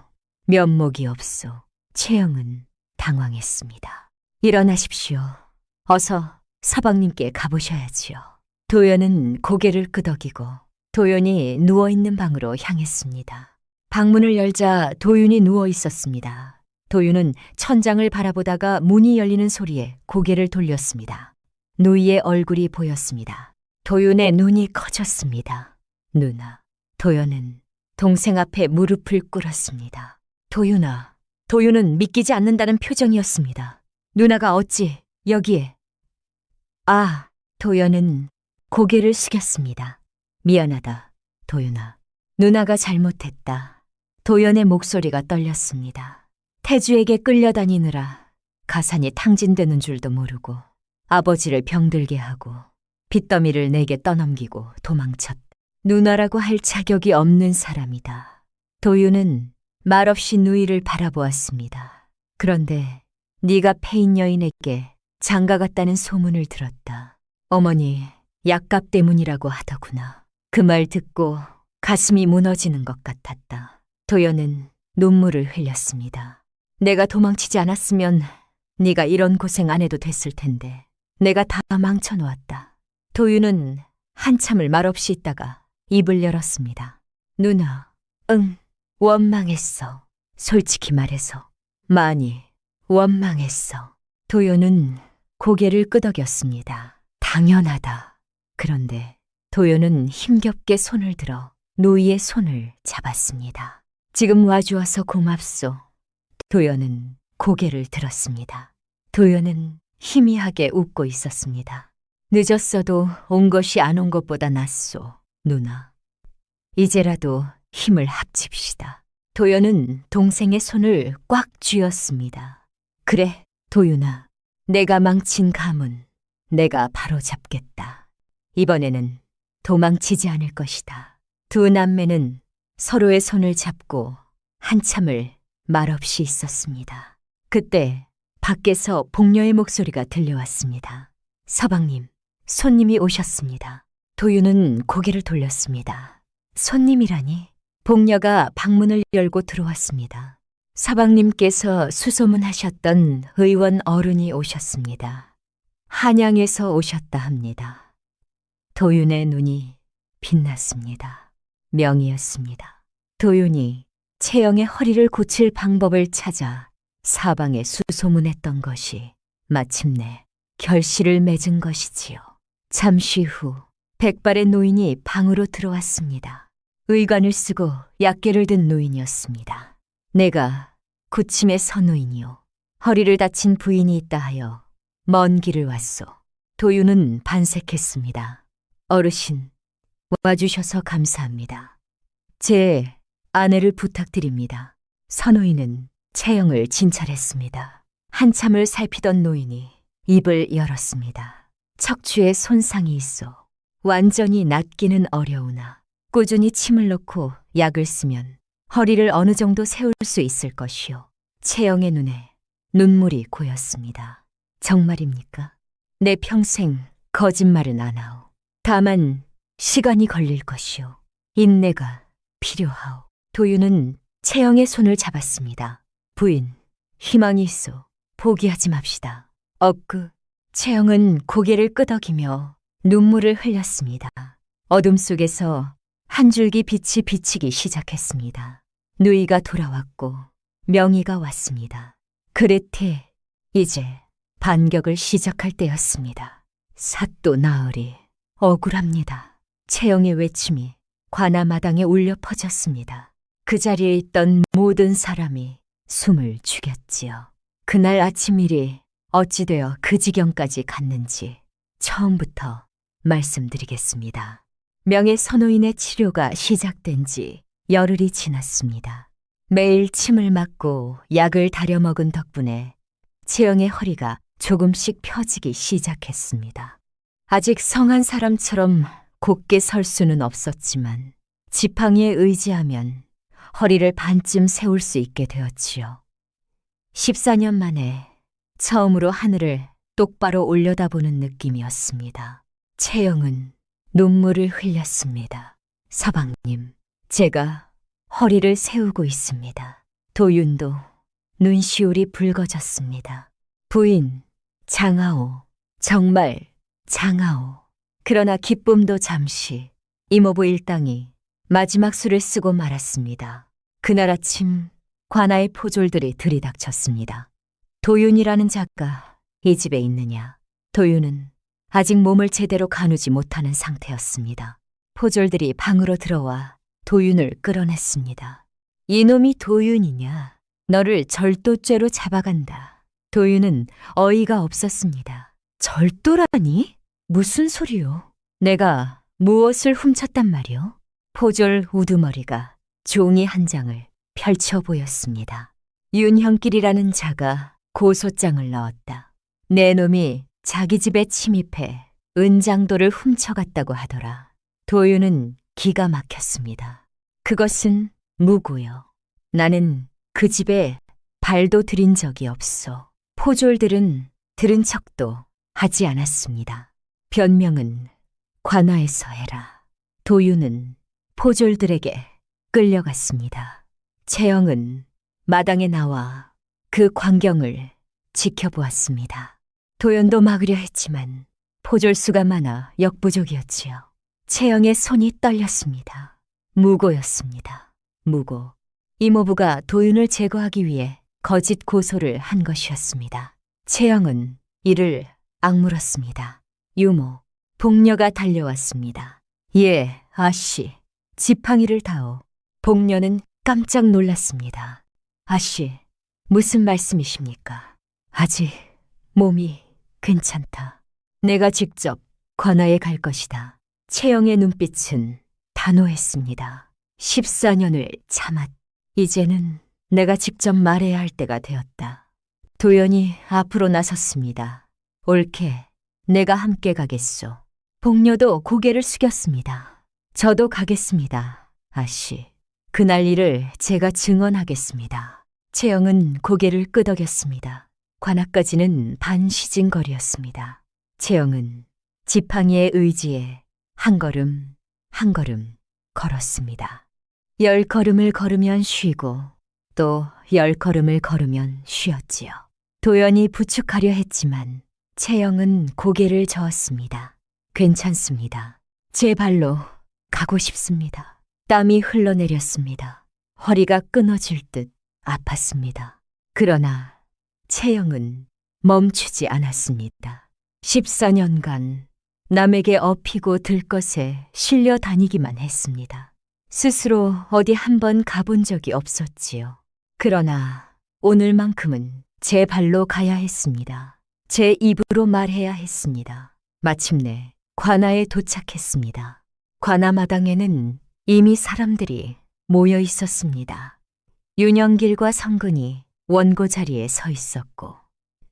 면목이 없소. 채영은 당황했습니다. 일어나십시오. 어서 서방님께 가보셔야지요. 도연은 고개를 끄덕이고 도연이 누워있는 방으로 향했습니다. 방문을 열자 도윤이 누워 있었습니다. 도윤은 천장을 바라보다가 문이 열리는 소리에 고개를 돌렸습니다. 누이의 얼굴이 보였습니다. 도윤의 눈이 커졌습니다. 누나. 도연은 동생 앞에 무릎을 꿇었습니다. 도윤아. 도윤은 믿기지 않는다는 표정이었습니다. 누나가 어찌 여기에. 아, 도연은 고개를 숙였습니다. 미안하다, 도윤아. 누나가 잘못했다. 도연의 목소리가 떨렸습니다. 태주에게 끌려다니느라 가산이 탕진되는 줄도 모르고 아버지를 병들게 하고 빚더미를 내게 떠넘기고 도망쳤다. 누나라고 할 자격이 없는 사람이다. 도윤은 말없이 누이를 바라보았습니다. 그런데 네가 폐인 여인에게 장가갔다는 소문을 들었다. 어머니, 약값 때문이라고 하더구나. 그 말 듣고 가슴이 무너지는 것 같았다. 도연은 눈물을 흘렸습니다. 내가 도망치지 않았으면 네가 이런 고생 안 해도 됐을 텐데 내가 다 망쳐놓았다. 도윤은 한참을 말없이 있다가 입을 열었습니다. 누나, 응, 원망했어. 솔직히 말해서 많이 원망했어. 도연은 고개를 끄덕였습니다. 당연하다. 그런데 도연은 힘겹게 손을 들어 노이의 손을 잡았습니다. 지금 와주어서 고맙소. 도연은 고개를 들었습니다. 도연은 희미하게 웃고 있었습니다. 늦었어도 온 것이 안 온 것보다 낫소, 누나. 이제라도 힘을 합칩시다. 도연은 동생의 손을 꽉 쥐었습니다. 그래, 도윤아. 내가 망친 가문, 내가 바로 잡겠다. 이번에는 도망치지 않을 것이다. 두 남매는 서로의 손을 잡고 한참을 말없이 있었습니다. 그때 밖에서 복녀의 목소리가 들려왔습니다. 서방님, 손님이 오셨습니다. 도윤은 고개를 돌렸습니다. 손님이라니? 복녀가 방문을 열고 들어왔습니다. 서방님께서 수소문하셨던 의원 어른이 오셨습니다. 한양에서 오셨다 합니다. 도윤의 눈이 빛났습니다. 명이었습니다. 도윤이 채영의 허리를 고칠 방법을 찾아 사방에 수소문했던 것이 마침내 결실을 맺은 것이지요. 잠시 후 백발의 노인이 방으로 들어왔습니다. 의관을 쓰고 약계를 든 노인이었습니다. 내가 구침의 서노인이요. 허리를 다친 부인이 있다 하여 먼 길을 왔소. 도윤은 반색했습니다. 어르신, 와주셔서 감사합니다. 제 아내를 부탁드립니다. 서노인은 채영을 진찰했습니다. 한참을 살피던 노인이 입을 열었습니다. 척추에 손상이 있어 완전히 낫기는 어려우나 꾸준히 침을 넣고 약을 쓰면 허리를 어느 정도 세울 수 있을 것이요. 채영의 눈에 눈물이 고였습니다. 정말입니까? 내 평생 거짓말은 안 하오. 다만 시간이 걸릴 것이요. 인내가 필요하오. 도윤은 채영의 손을 잡았습니다. 부인, 희망이 있어. 포기하지 맙시다. 채영은 고개를 끄덕이며 눈물을 흘렸습니다. 어둠 속에서 한 줄기 빛이 비치기 시작했습니다. 누이가 돌아왔고 명희가 왔습니다. 그레테, 이제 반격을 시작할 때였습니다. 삿도 나으리, 억울합니다. 채영의 외침이 관아마당에 울려 퍼졌습니다. 그 자리에 있던 모든 사람이 숨을 죽였지요. 그날 아침 일이 어찌되어 그 지경까지 갔는지 처음부터 말씀드리겠습니다. 명예 선호인의 치료가 시작된 지 열흘이 지났습니다. 매일 침을 맞고 약을 다려 먹은 덕분에 채영의 허리가 조금씩 펴지기 시작했습니다. 아직 성한 사람처럼 곧게 설 수는 없었지만 지팡이에 의지하면 허리를 반쯤 세울 수 있게 되었지요. 14년 만에 처음으로 하늘을 똑바로 올려다보는 느낌이었습니다. 채영은 눈물을 흘렸습니다. 서방님, 제가 허리를 세우고 있습니다. 도윤도 눈시울이 붉어졌습니다. 부인, 장하오, 정말 장하오. 그러나 기쁨도 잠시. 이모부 일당이 마지막 수를 쓰고 말았습니다. 그날 아침 관아의 포졸들이 들이닥쳤습니다. 도윤이라는 작가 이 집에 있느냐? 도윤은 아직 몸을 제대로 가누지 못하는 상태였습니다. 포졸들이 방으로 들어와 도윤을 끌어냈습니다. 이놈이 도윤이냐? 너를 절도죄로 잡아간다. 도윤은 어이가 없었습니다. 절도라니? 무슨 소리요? 내가 무엇을 훔쳤단 말이오? 포졸 우두머리가 종이 한 장을 펼쳐 보였습니다. 윤형길이라는 자가 고소장을 넣었다. 내 놈이 자기 집에 침입해 은장도를 훔쳐갔다고 하더라. 도윤은 기가 막혔습니다. 그것은 무고요. 나는 그 집에 발도 들인 적이 없어. 포졸들은 들은 척도 하지 않았습니다. 변명은 관아에서 해라. 도유는 포졸들에게 끌려갔습니다. 채영은 마당에 나와 그 광경을 지켜보았습니다. 도연도 막으려 했지만 포졸수가 많아 역부족이었지요. 채영의 손이 떨렸습니다. 무고였습니다. 무고. 이모부가 도윤을 제거하기 위해 거짓 고소를 한 것이었습니다. 채영은 이를 악물었습니다. 유모, 복녀가 달려왔습니다. 예, 아씨, 지팡이를 다오. 복녀는 깜짝 놀랐습니다. 아씨, 무슨 말씀이십니까? 아직 몸이 괜찮다. 내가 직접 관아에 갈 것이다. 채영의 눈빛은 단호했습니다. 14년을 참았. 이제는 내가 직접 말해야 할 때가 되었다. 도연이 앞으로 나섰습니다. 옳게 내가 함께 가겠소. 복녀도 고개를 숙였습니다. 저도 가겠습니다, 아씨. 그날 일을 제가 증언하겠습니다. 채영은 고개를 끄덕였습니다. 관악까지는 반시진거리였습니다. 채영은 지팡이의 의지에 한 걸음 한 걸음 걸었습니다. 10걸음을 걸으면 쉬고 또 10걸음을 걸으면 쉬었지요. 도연이 부축하려 했지만 채영은 고개를 저었습니다. 괜찮습니다. 제 발로 가고 싶습니다. 땀이 흘러내렸습니다. 허리가 끊어질 듯 아팠습니다. 그러나 채영은 멈추지 않았습니다. 14년간 남에게 업히고 들것에 실려 다니기만 했습니다. 스스로 어디 한번 가본 적이 없었지요. 그러나 오늘만큼은 제 발로 가야 했습니다. 제 입으로 말해야 했습니다. 마침내 관아에 도착했습니다. 관아 마당에는 이미 사람들이 모여 있었습니다. 윤영길과 성근이 원고 자리에 서 있었고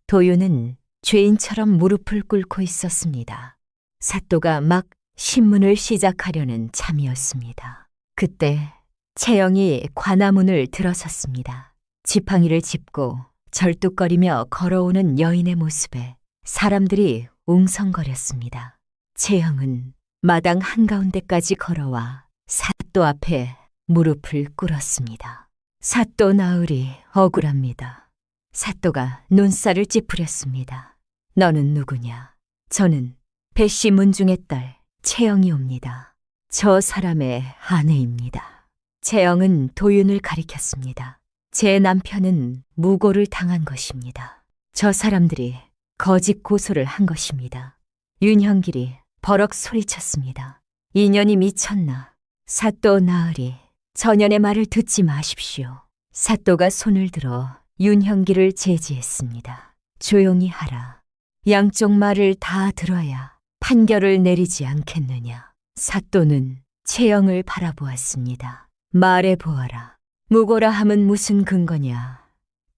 도유는 죄인처럼 무릎을 꿇고 있었습니다. 사또가 막 신문을 시작하려는 참이었습니다. 그때 채영이 관아문을 들어섰습니다. 지팡이를 짚고 절뚝거리며 걸어오는 여인의 모습에 사람들이 웅성거렸습니다. 채영은 마당 한가운데까지 걸어와 사또 앞에 무릎을 꿇었습니다. 사또 나으리 억울합니다. 사또가 눈살을 찌푸렸습니다. 너는 누구냐? 저는 배씨 문중의 딸 채영이옵니다. 저 사람의 아내입니다. 채영은 도윤을 가리켰습니다. 제 남편은 무고를 당한 것입니다. 저 사람들이 거짓 고소를 한 것입니다. 윤형길이 버럭 소리쳤습니다. 이년이 미쳤나? 사또 나으리, 전년의 말을 듣지 마십시오. 사또가 손을 들어 윤형길을 제지했습니다. 조용히 하라. 양쪽 말을 다 들어야 판결을 내리지 않겠느냐. 사또는 채영을 바라보았습니다. 말해보아라. 무고라 함은 무슨 근거냐.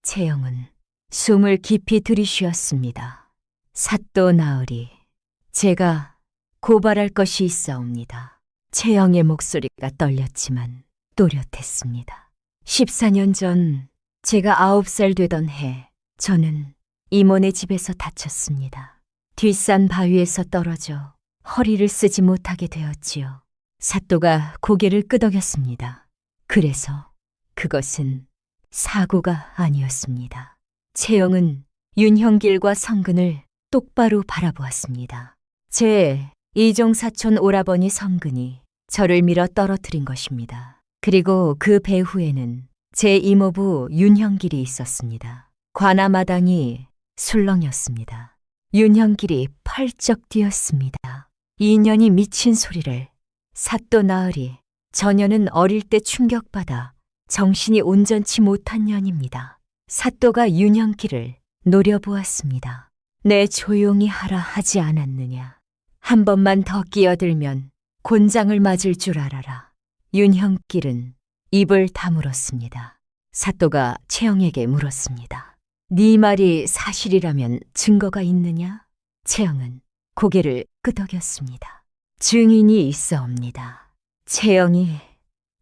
채영은 숨을 깊이 들이쉬었습니다. 사또 나으리, 제가 고발할 것이 있사옵니다. 채영의 목소리가 떨렸지만 또렷했습니다. 14년 전 제가 9살 되던 해 저는 이모네 집에서 다쳤습니다. 뒷산 바위에서 떨어져 허리를 쓰지 못하게 되었지요. 사또가 고개를 끄덕였습니다. 그래서 그것은 사고가 아니었습니다. 채영은 윤형길과 성근을 똑바로 바라보았습니다. 제 이종사촌 오라버니 성근이 저를 밀어 떨어뜨린 것입니다. 그리고 그 배후에는 제 이모부 윤형길이 있었습니다. 관아마당이 술렁이었습니다. 윤형길이 펄쩍 뛰었습니다. 이년이 미친 소리를. 사또 나으리, 저년은 어릴 때 충격받아 정신이 온전치 못한 년입니다. 사또가 윤형길을 노려보았습니다. 내 조용히 하라 하지 않았느냐. 한 번만 더 끼어들면 곤장을 맞을 줄 알아라. 윤형길은 입을 다물었습니다. 사또가 채영에게 물었습니다. 네 말이 사실이라면 증거가 있느냐? 채영은 고개를 끄덕였습니다. 증인이 있사옵니다. 채영이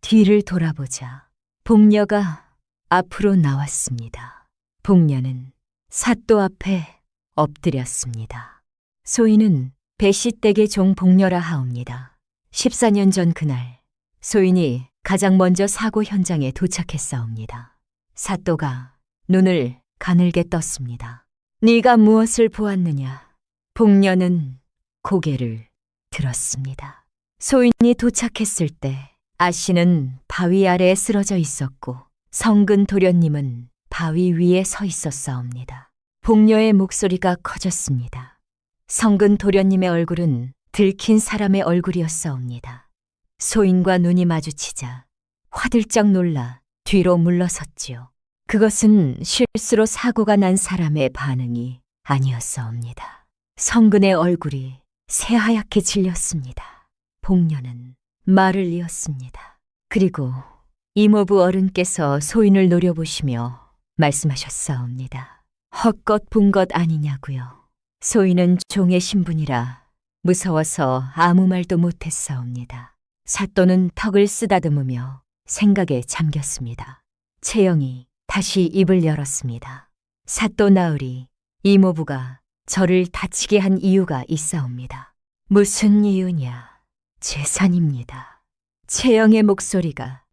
뒤를 돌아보자 복녀가 앞으로 나왔습니다. 복녀는 사또 앞에 엎드렸습니다. 소인은 배시댁의 종 복녀라 하옵니다. 14년 전 그날 소인이 가장 먼저 사고 현장에 도착했사옵니다. 사또가 눈을 가늘게 떴습니다. 네가 무엇을 보았느냐? 복녀는 고개를 들었습니다. 소인이 도착했을 때 아씨는 바위 아래에 쓰러져 있었고 성근 도련님은 바위 위에 서 있었사옵니다. 복녀의 목소리가 커졌습니다. 성근 도련님의 얼굴은 들킨 사람의 얼굴이었사옵니다. 소인과 눈이 마주치자 화들짝 놀라 뒤로 물러섰지요. 그것은 실수로 사고가 난 사람의 반응이 아니었사옵니다. 성근의 얼굴이 새하얗게 질렸습니다. 복녀는 말을 이었습니다. 그리고 이모부 어른께서 소인을 노려보시며 말씀하셨사옵니다. 헛것 본 것 아니냐고요. 소인은 종의 신분이라 무서워서 아무 말도 못했사옵니다. 사또는 턱을 쓰다듬으며 생각에 잠겼습니다. 채영이 다시 입을 열었습니다. 사또 나으리, 이모부가 저를 다치게 한 이유가 있사옵니다. 무슨 이유냐? 재산입니다. 채영의 목소리가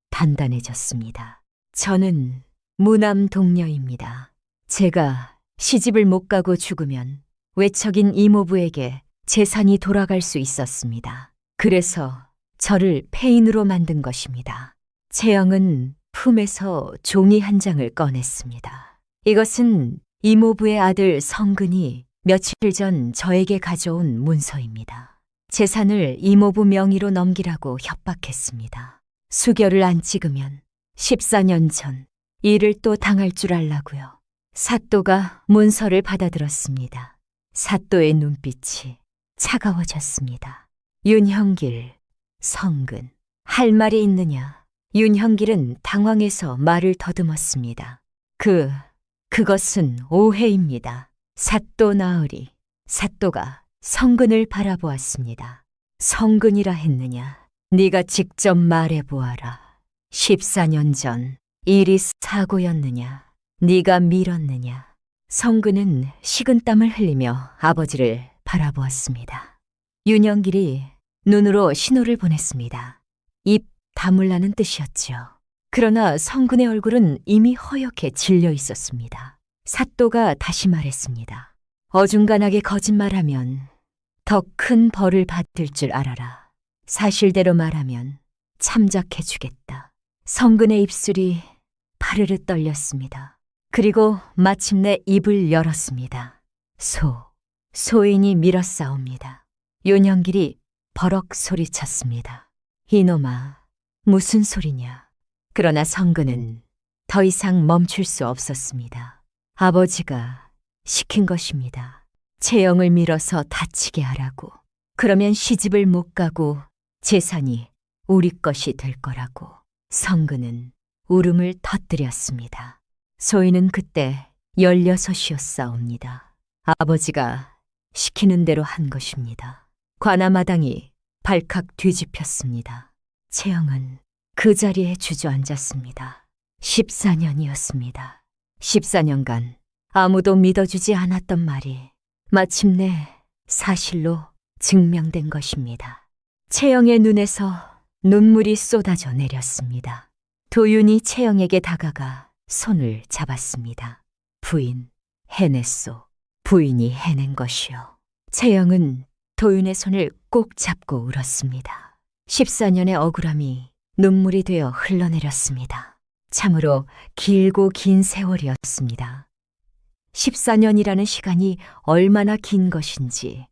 단단해졌습니다. 저는 무남 동녀입니다. 제가 시집을 못 가고 죽으면 외척인 이모부에게 재산이 돌아갈 수 있었습니다. 그래서 저를 폐인으로 만든 것입니다. 채영은 품에서 종이 한 장을 꺼냈습니다. 이것은 이모부의 아들 성근이 며칠 전 저에게 가져온 문서입니다. 재산을 이모부 명의로 넘기라고 협박했습니다. 수결을 안 찍으면 14년 전 일을 또 당할 줄 알라고요. 사또가 문서를 받아들었습니다. 사또의 눈빛이 차가워졌습니다. 윤형길, 성근, 할 말이 있느냐? 윤형길은 당황해서 말을 더듬었습니다. 그것은 오해입니다. 사또 나으리. 사또가 성근을 바라보았습니다. 성근이라 했느냐? 네가 직접 말해보아라. 14년 전 일이 사고였느냐? 네가 밀었느냐? 성근은 식은땀을 흘리며 아버지를 바라보았습니다. 윤형길이 눈으로 신호를 보냈습니다. 입 다물라는 뜻이었지요. 그러나 성근의 얼굴은 이미 허옇게 질려 있었습니다. 사또가 다시 말했습니다. 어중간하게 거짓말하면 더 큰 벌을 받을 줄 알아라. 사실대로 말하면 참작해주겠다. 성근의 입술이 파르르 떨렸습니다. 그리고 마침내 입을 열었습니다. 소인이 밀어싸웁니다. 윤형길이 버럭 소리쳤습니다. 이놈아, 무슨 소리냐? 그러나 성근은 더 이상 멈출 수 없었습니다. 아버지가 시킨 것입니다. 채영을 밀어서 다치게 하라고. 그러면 시집을 못 가고 재산이 우리 것이 될 거라고. 성근은 울음을 터뜨렸습니다. 소인은 그때 16이었사옵니다. 아버지가 시키는 대로 한 것입니다. 관아마당이 발칵 뒤집혔습니다. 채영은 그 자리에 주저앉았습니다. 14년이었습니다. 14년간 아무도 믿어주지 않았던 말이 마침내 사실로 증명된 것입니다. 채영의 눈에서 눈물이 쏟아져 내렸습니다. 도윤이 채영에게 다가가 손을 잡았습니다. 부인, 해냈소. 부인이 해낸 것이요. 채영은 도윤의 손을 꼭 잡고 울었습니다. 14년의 억울함이 눈물이 되어 흘러내렸습니다. 참으로 길고 긴 세월이었습니다. 14년이라는 시간이 얼마나 긴 것인지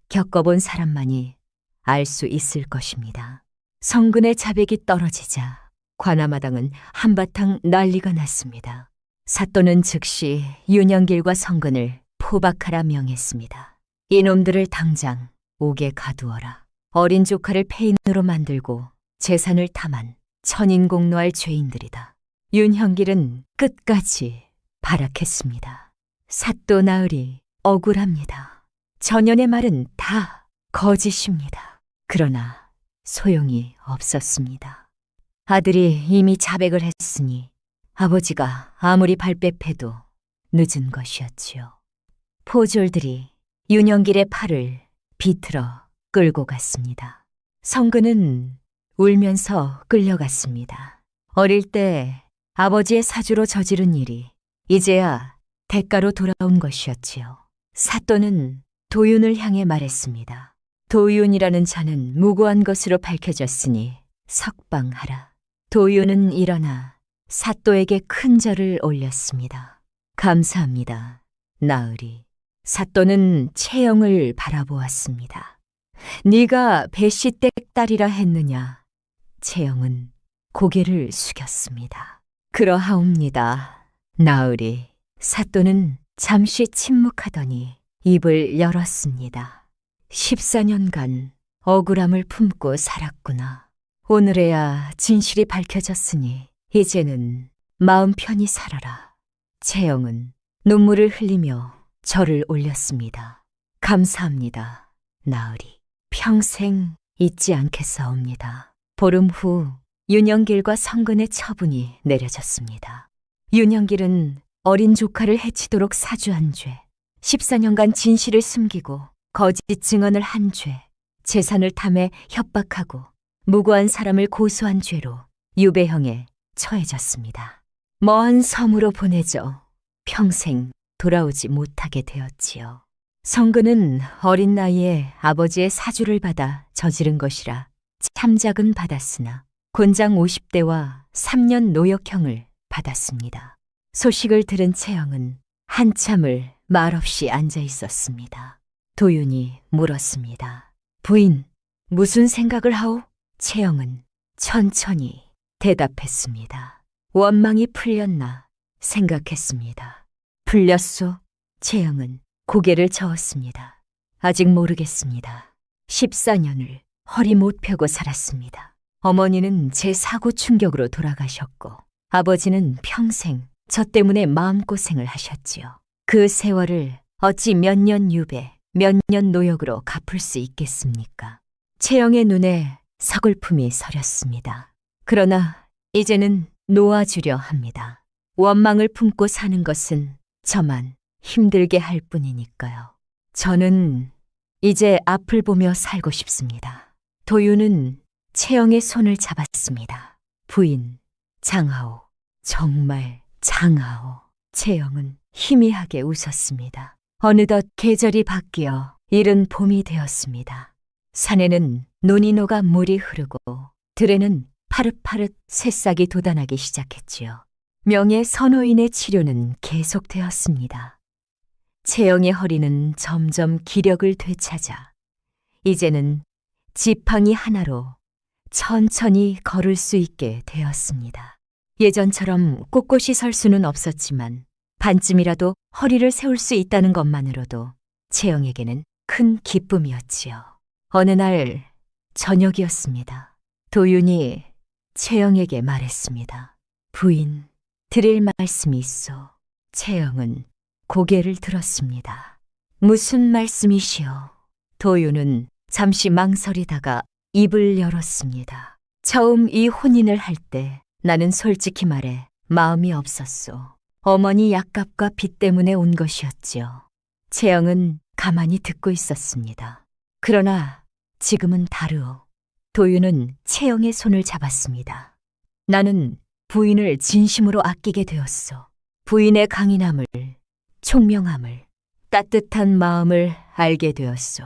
겪어본 사람만이 알 수 있을 것입니다. 성근의 자백이 떨어지자 관아마당은 한바탕 난리가 났습니다. 사또는 즉시 윤형길과 성근을 포박하라 명했습니다. 이놈들을 당장 옥에 가두어라. 어린 조카를 폐인으로 만들고 재산을 탐한 천인공노할 죄인들이다. 윤형길은 끝까지 발악했습니다. 사또 나으리 억울합니다. 전연의 말은 다 거짓입니다. 그러나 소용이 없었습니다. 아들이 이미 자백을 했으니 아버지가 아무리 발뺌해도 늦은 것이었지요. 포졸들이 윤형길의 팔을 비틀어 끌고 갔습니다. 성근은 울면서 끌려갔습니다. 어릴 때 아버지의 사주로 저지른 일이 이제야 대가로 돌아온 것이었지요. 사또는 도윤을 향해 말했습니다. 도윤이라는 자는 무고한 것으로 밝혀졌으니 석방하라. 도윤은 일어나 사또에게 큰 절을 올렸습니다. 감사합니다, 나으리. 사또는 채영을 바라보았습니다. 네가 배씨댁 딸이라 했느냐? 채영은 고개를 숙였습니다. 그러하옵니다, 나으리. 사또는 잠시 침묵하더니 입을 열었습니다. 14년간 억울함을 품고 살았구나. 오늘에야 진실이 밝혀졌으니 이제는 마음 편히 살아라. 채영은 눈물을 흘리며 절을 올렸습니다. 감사합니다, 나으리. 평생 잊지 않겠사옵니다. 보름 후 윤영길과 성근의 처분이 내려졌습니다. 윤영길은 어린 조카를 해치도록 사주한 죄, 14년간 진실을 숨기고 거짓 증언을 한 죄, 재산을 탐해 협박하고 무고한 사람을 고소한 죄로 유배형에 처해졌습니다. 먼 섬으로 보내져 평생 돌아오지 못하게 되었지요. 성근은 어린 나이에 아버지의 사주를 받아 저지른 것이라 참작은 받았으나 곤장 50대와 3년 노역형을 받았습니다. 소식을 들은 채영은 한참을 말없이 앉아 있었습니다. 도윤이 물었습니다. 부인, 무슨 생각을 하오? 채영은 천천히 대답했습니다. 원망이 풀렸나 생각했습니다. 풀렸소? 채영은 고개를 저었습니다. 아직 모르겠습니다. 14년을 허리 못 펴고 살았습니다. 어머니는 제 사고 충격으로 돌아가셨고 아버지는 평생 저 때문에 마음고생을 하셨지요. 그 세월을 어찌 몇 년 유배, 몇 년 노역으로 갚을 수 있겠습니까? 채영의 눈에 서글픔이 서렸습니다. 그러나 이제는 놓아주려 합니다. 원망을 품고 사는 것은 저만 힘들게 할 뿐이니까요. 저는 이제 앞을 보며 살고 싶습니다. 도윤은 채영의 손을 잡았습니다. 부인, 장하오. 정말 장하오. 채영은 희미하게 웃었습니다. 어느덧 계절이 바뀌어 이른 봄이 되었습니다. 산에는 눈이 녹아 물이 흐르고 들에는 파릇파릇 새싹이 돋아나기 시작했지요. 명예 선호인의 치료는 계속되었습니다. 채영의 허리는 점점 기력을 되찾아 이제는 지팡이 하나로 천천히 걸을 수 있게 되었습니다. 예전처럼 꼿꼿이 설 수는 없었지만 반쯤이라도 허리를 세울 수 있다는 것만으로도 채영에게는 큰 기쁨이었지요. 어느 날 저녁이었습니다. 도윤이 채영에게 말했습니다. 부인, 드릴 말씀이 있어. 채영은 고개를 들었습니다. 무슨 말씀이시오? 도윤은 잠시 망설이다가 입을 열었습니다. 처음 이 혼인을 할 때 나는 솔직히 말해 마음이 없었소. 어머니 약값과 빚 때문에 온 것이었지요. 채영은 가만히 듣고 있었습니다. 그러나 지금은 다르오. 도윤은 채영의 손을 잡았습니다. 나는 부인을 진심으로 아끼게 되었소. 부인의 강인함을, 총명함을, 따뜻한 마음을 알게 되었소.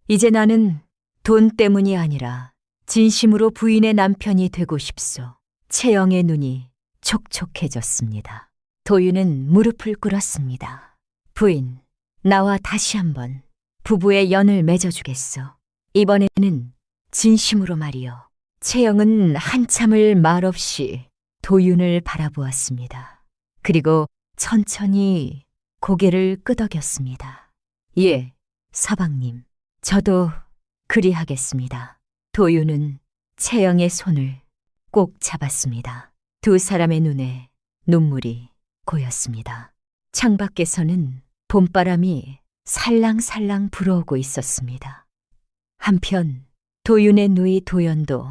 이제 나는 돈 때문이 아니라 진심으로 부인의 남편이 되고 싶소. 채영의 눈이 촉촉해졌습니다. 도윤은 무릎을 꿇었습니다. 부인, 나와 다시 한번 부부의 연을 맺어주겠소. 이번에는 진심으로 말이요. 채영은 한참을 말없이 도윤을 바라보았습니다. 그리고 천천히 고개를 끄덕였습니다. 예, 서방님, 저도 그리하겠습니다. 도윤은 채영의 손을 꼭 잡았습니다. 두 사람의 눈에 눈물이 고였습니다. 창밖에서는 봄바람이 살랑살랑 불어오고 있었습니다. 한편 도윤의 누이 도연도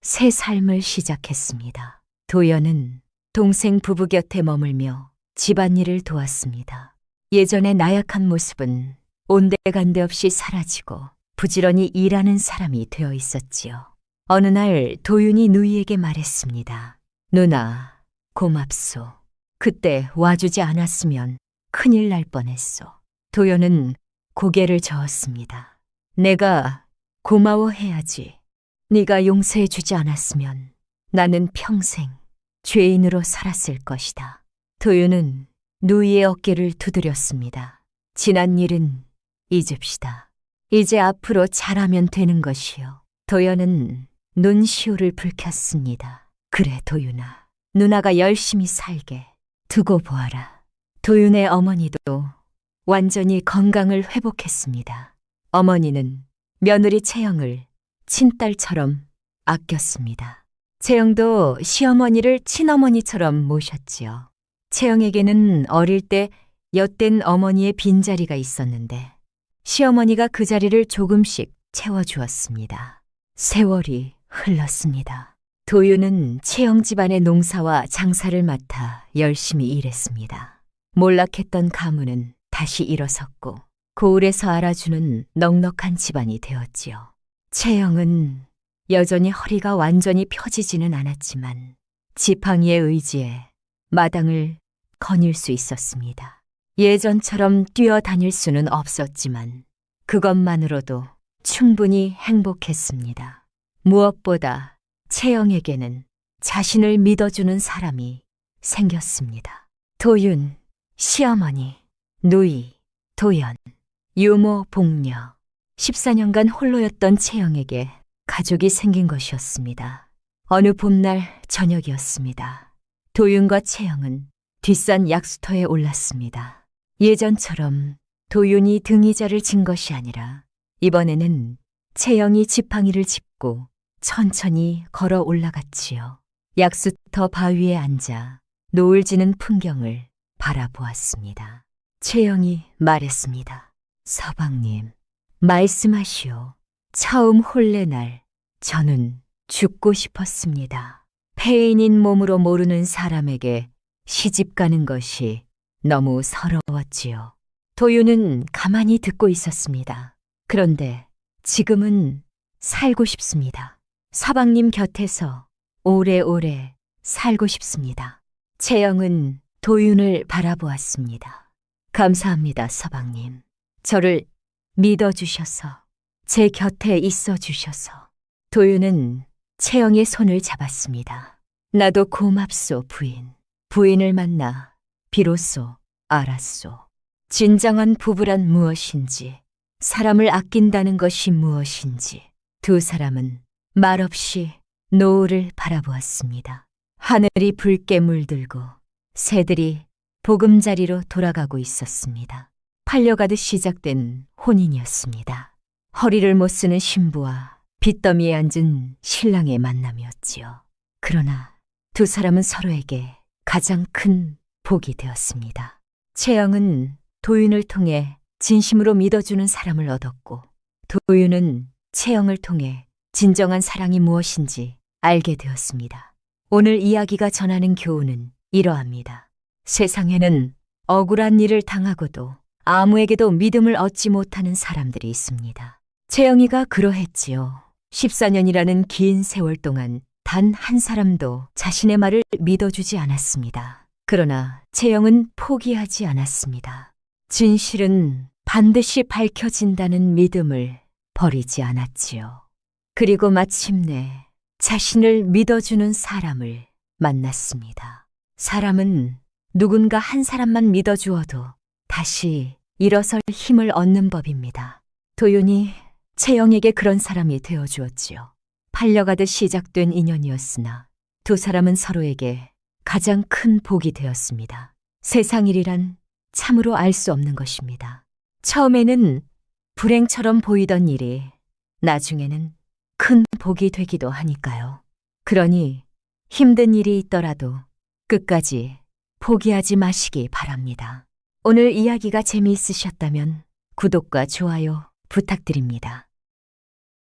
새 삶을 시작했습니다. 도연은 동생 부부 곁에 머물며 집안일을 도왔습니다. 예전의 나약한 모습은 온데간데 없이 사라지고 부지런히 일하는 사람이 되어 있었지요. 어느 날 도윤이 누이에게 말했습니다. 누나, 고맙소. 그때 와주지 않았으면 큰일 날 뻔했소. 도연은 고개를 저었습니다. 내가 고마워해야지. 네가 용서해 주지 않았으면 나는 평생 죄인으로 살았을 것이다. 도윤은 누이의 어깨를 두드렸습니다. 지난 일은 잊읍시다. 이제 앞으로 잘하면 되는 것이요. 도연은 눈시울을 붉혔습니다. 그래, 도윤아. 누나가 열심히 살게 두고 보아라. 도윤의 어머니도 완전히 건강을 회복했습니다. 어머니는 며느리 채영을 친딸처럼 아꼈습니다. 채영도 시어머니를 친어머니처럼 모셨지요. 채영에게는 어릴 때 엿된 어머니의 빈자리가 있었는데 시어머니가 그 자리를 조금씩 채워주었습니다. 세월이 흘렀습니다. 도윤은 채영 집안의 농사와 장사를 맡아 열심히 일했습니다. 몰락했던 가문은 다시 일어섰고 고을에서 알아주는 넉넉한 집안이 되었지요. 채영은 여전히 허리가 완전히 펴지지는 않았지만 지팡이의 의지에 마당을 거닐 수 있었습니다. 예전처럼 뛰어다닐 수는 없었지만 그것만으로도 충분히 행복했습니다. 무엇보다 채영에게는 자신을 믿어주는 사람이 생겼습니다. 도윤, 시어머니, 누이, 도연, 유모, 복녀. 14년간 홀로였던 채영에게 가족이 생긴 것이었습니다. 어느 봄날 저녁이었습니다. 도윤과 채영은 뒷산 약수터에 올랐습니다. 예전처럼 도윤이 등이자를 진 것이 아니라 이번에는 채영이 지팡이를 짚고 천천히 걸어 올라갔지요. 약수터 바위에 앉아 노을 지는 풍경을 바라보았습니다. 채영이 말했습니다. 서방님, 말씀하시오. 처음 혼례날 저는 죽고 싶었습니다. 폐인인 몸으로 모르는 사람에게 시집 가는 것이 너무 서러웠지요. 도윤은 가만히 듣고 있었습니다. 그런데 지금은 살고 싶습니다. 서방님 곁에서 오래오래 살고 싶습니다. 채영은 도윤을 바라보았습니다. 감사합니다, 서방님. 저를 믿어주셔서, 제 곁에 있어 주셔서. 도윤은 채영의 손을 잡았습니다. 나도 고맙소, 부인. 부인을 만나 비로소 알았소. 진정한 부부란 무엇인지, 사람을 아낀다는 것이 무엇인지. 두 사람은 말없이 노을을 바라보았습니다. 하늘이 붉게 물들고 새들이 보금자리로 돌아가고 있었습니다. 팔려가듯 시작된 혼인이었습니다. 허리를 못 쓰는 신부와 빚더미에 앉은 신랑의 만남이었지요. 그러나 두 사람은 서로에게 가장 큰 복이 되었습니다. 채영은 도윤을 통해 진심으로 믿어주는 사람을 얻었고, 도윤은 채영을 통해 진정한 사랑이 무엇인지 알게 되었습니다. 오늘 이야기가 전하는 교훈은 이러합니다. 세상에는 억울한 일을 당하고도 아무에게도 믿음을 얻지 못하는 사람들이 있습니다. 채영이가 그러했지요. 14년이라는 긴 세월 동안 단 한 사람도 자신의 말을 믿어주지 않았습니다. 그러나 채영은 포기하지 않았습니다. 진실은 반드시 밝혀진다는 믿음을 버리지 않았지요. 그리고 마침내 자신을 믿어주는 사람을 만났습니다. 사람은 누군가 한 사람만 믿어주어도 다시 일어설 힘을 얻는 법입니다. 도윤이 채영에게 그런 사람이 되어주었지요. 팔려가듯 시작된 인연이었으나 두 사람은 서로에게 가장 큰 복이 되었습니다. 세상 일이란 참으로 알 수 없는 것입니다. 처음에는 불행처럼 보이던 일이 나중에는 큰 복이 되기도 하니까요. 그러니 힘든 일이 있더라도 끝까지 포기하지 마시기 바랍니다. 오늘 이야기가 재미있으셨다면 구독과 좋아요 부탁드립니다.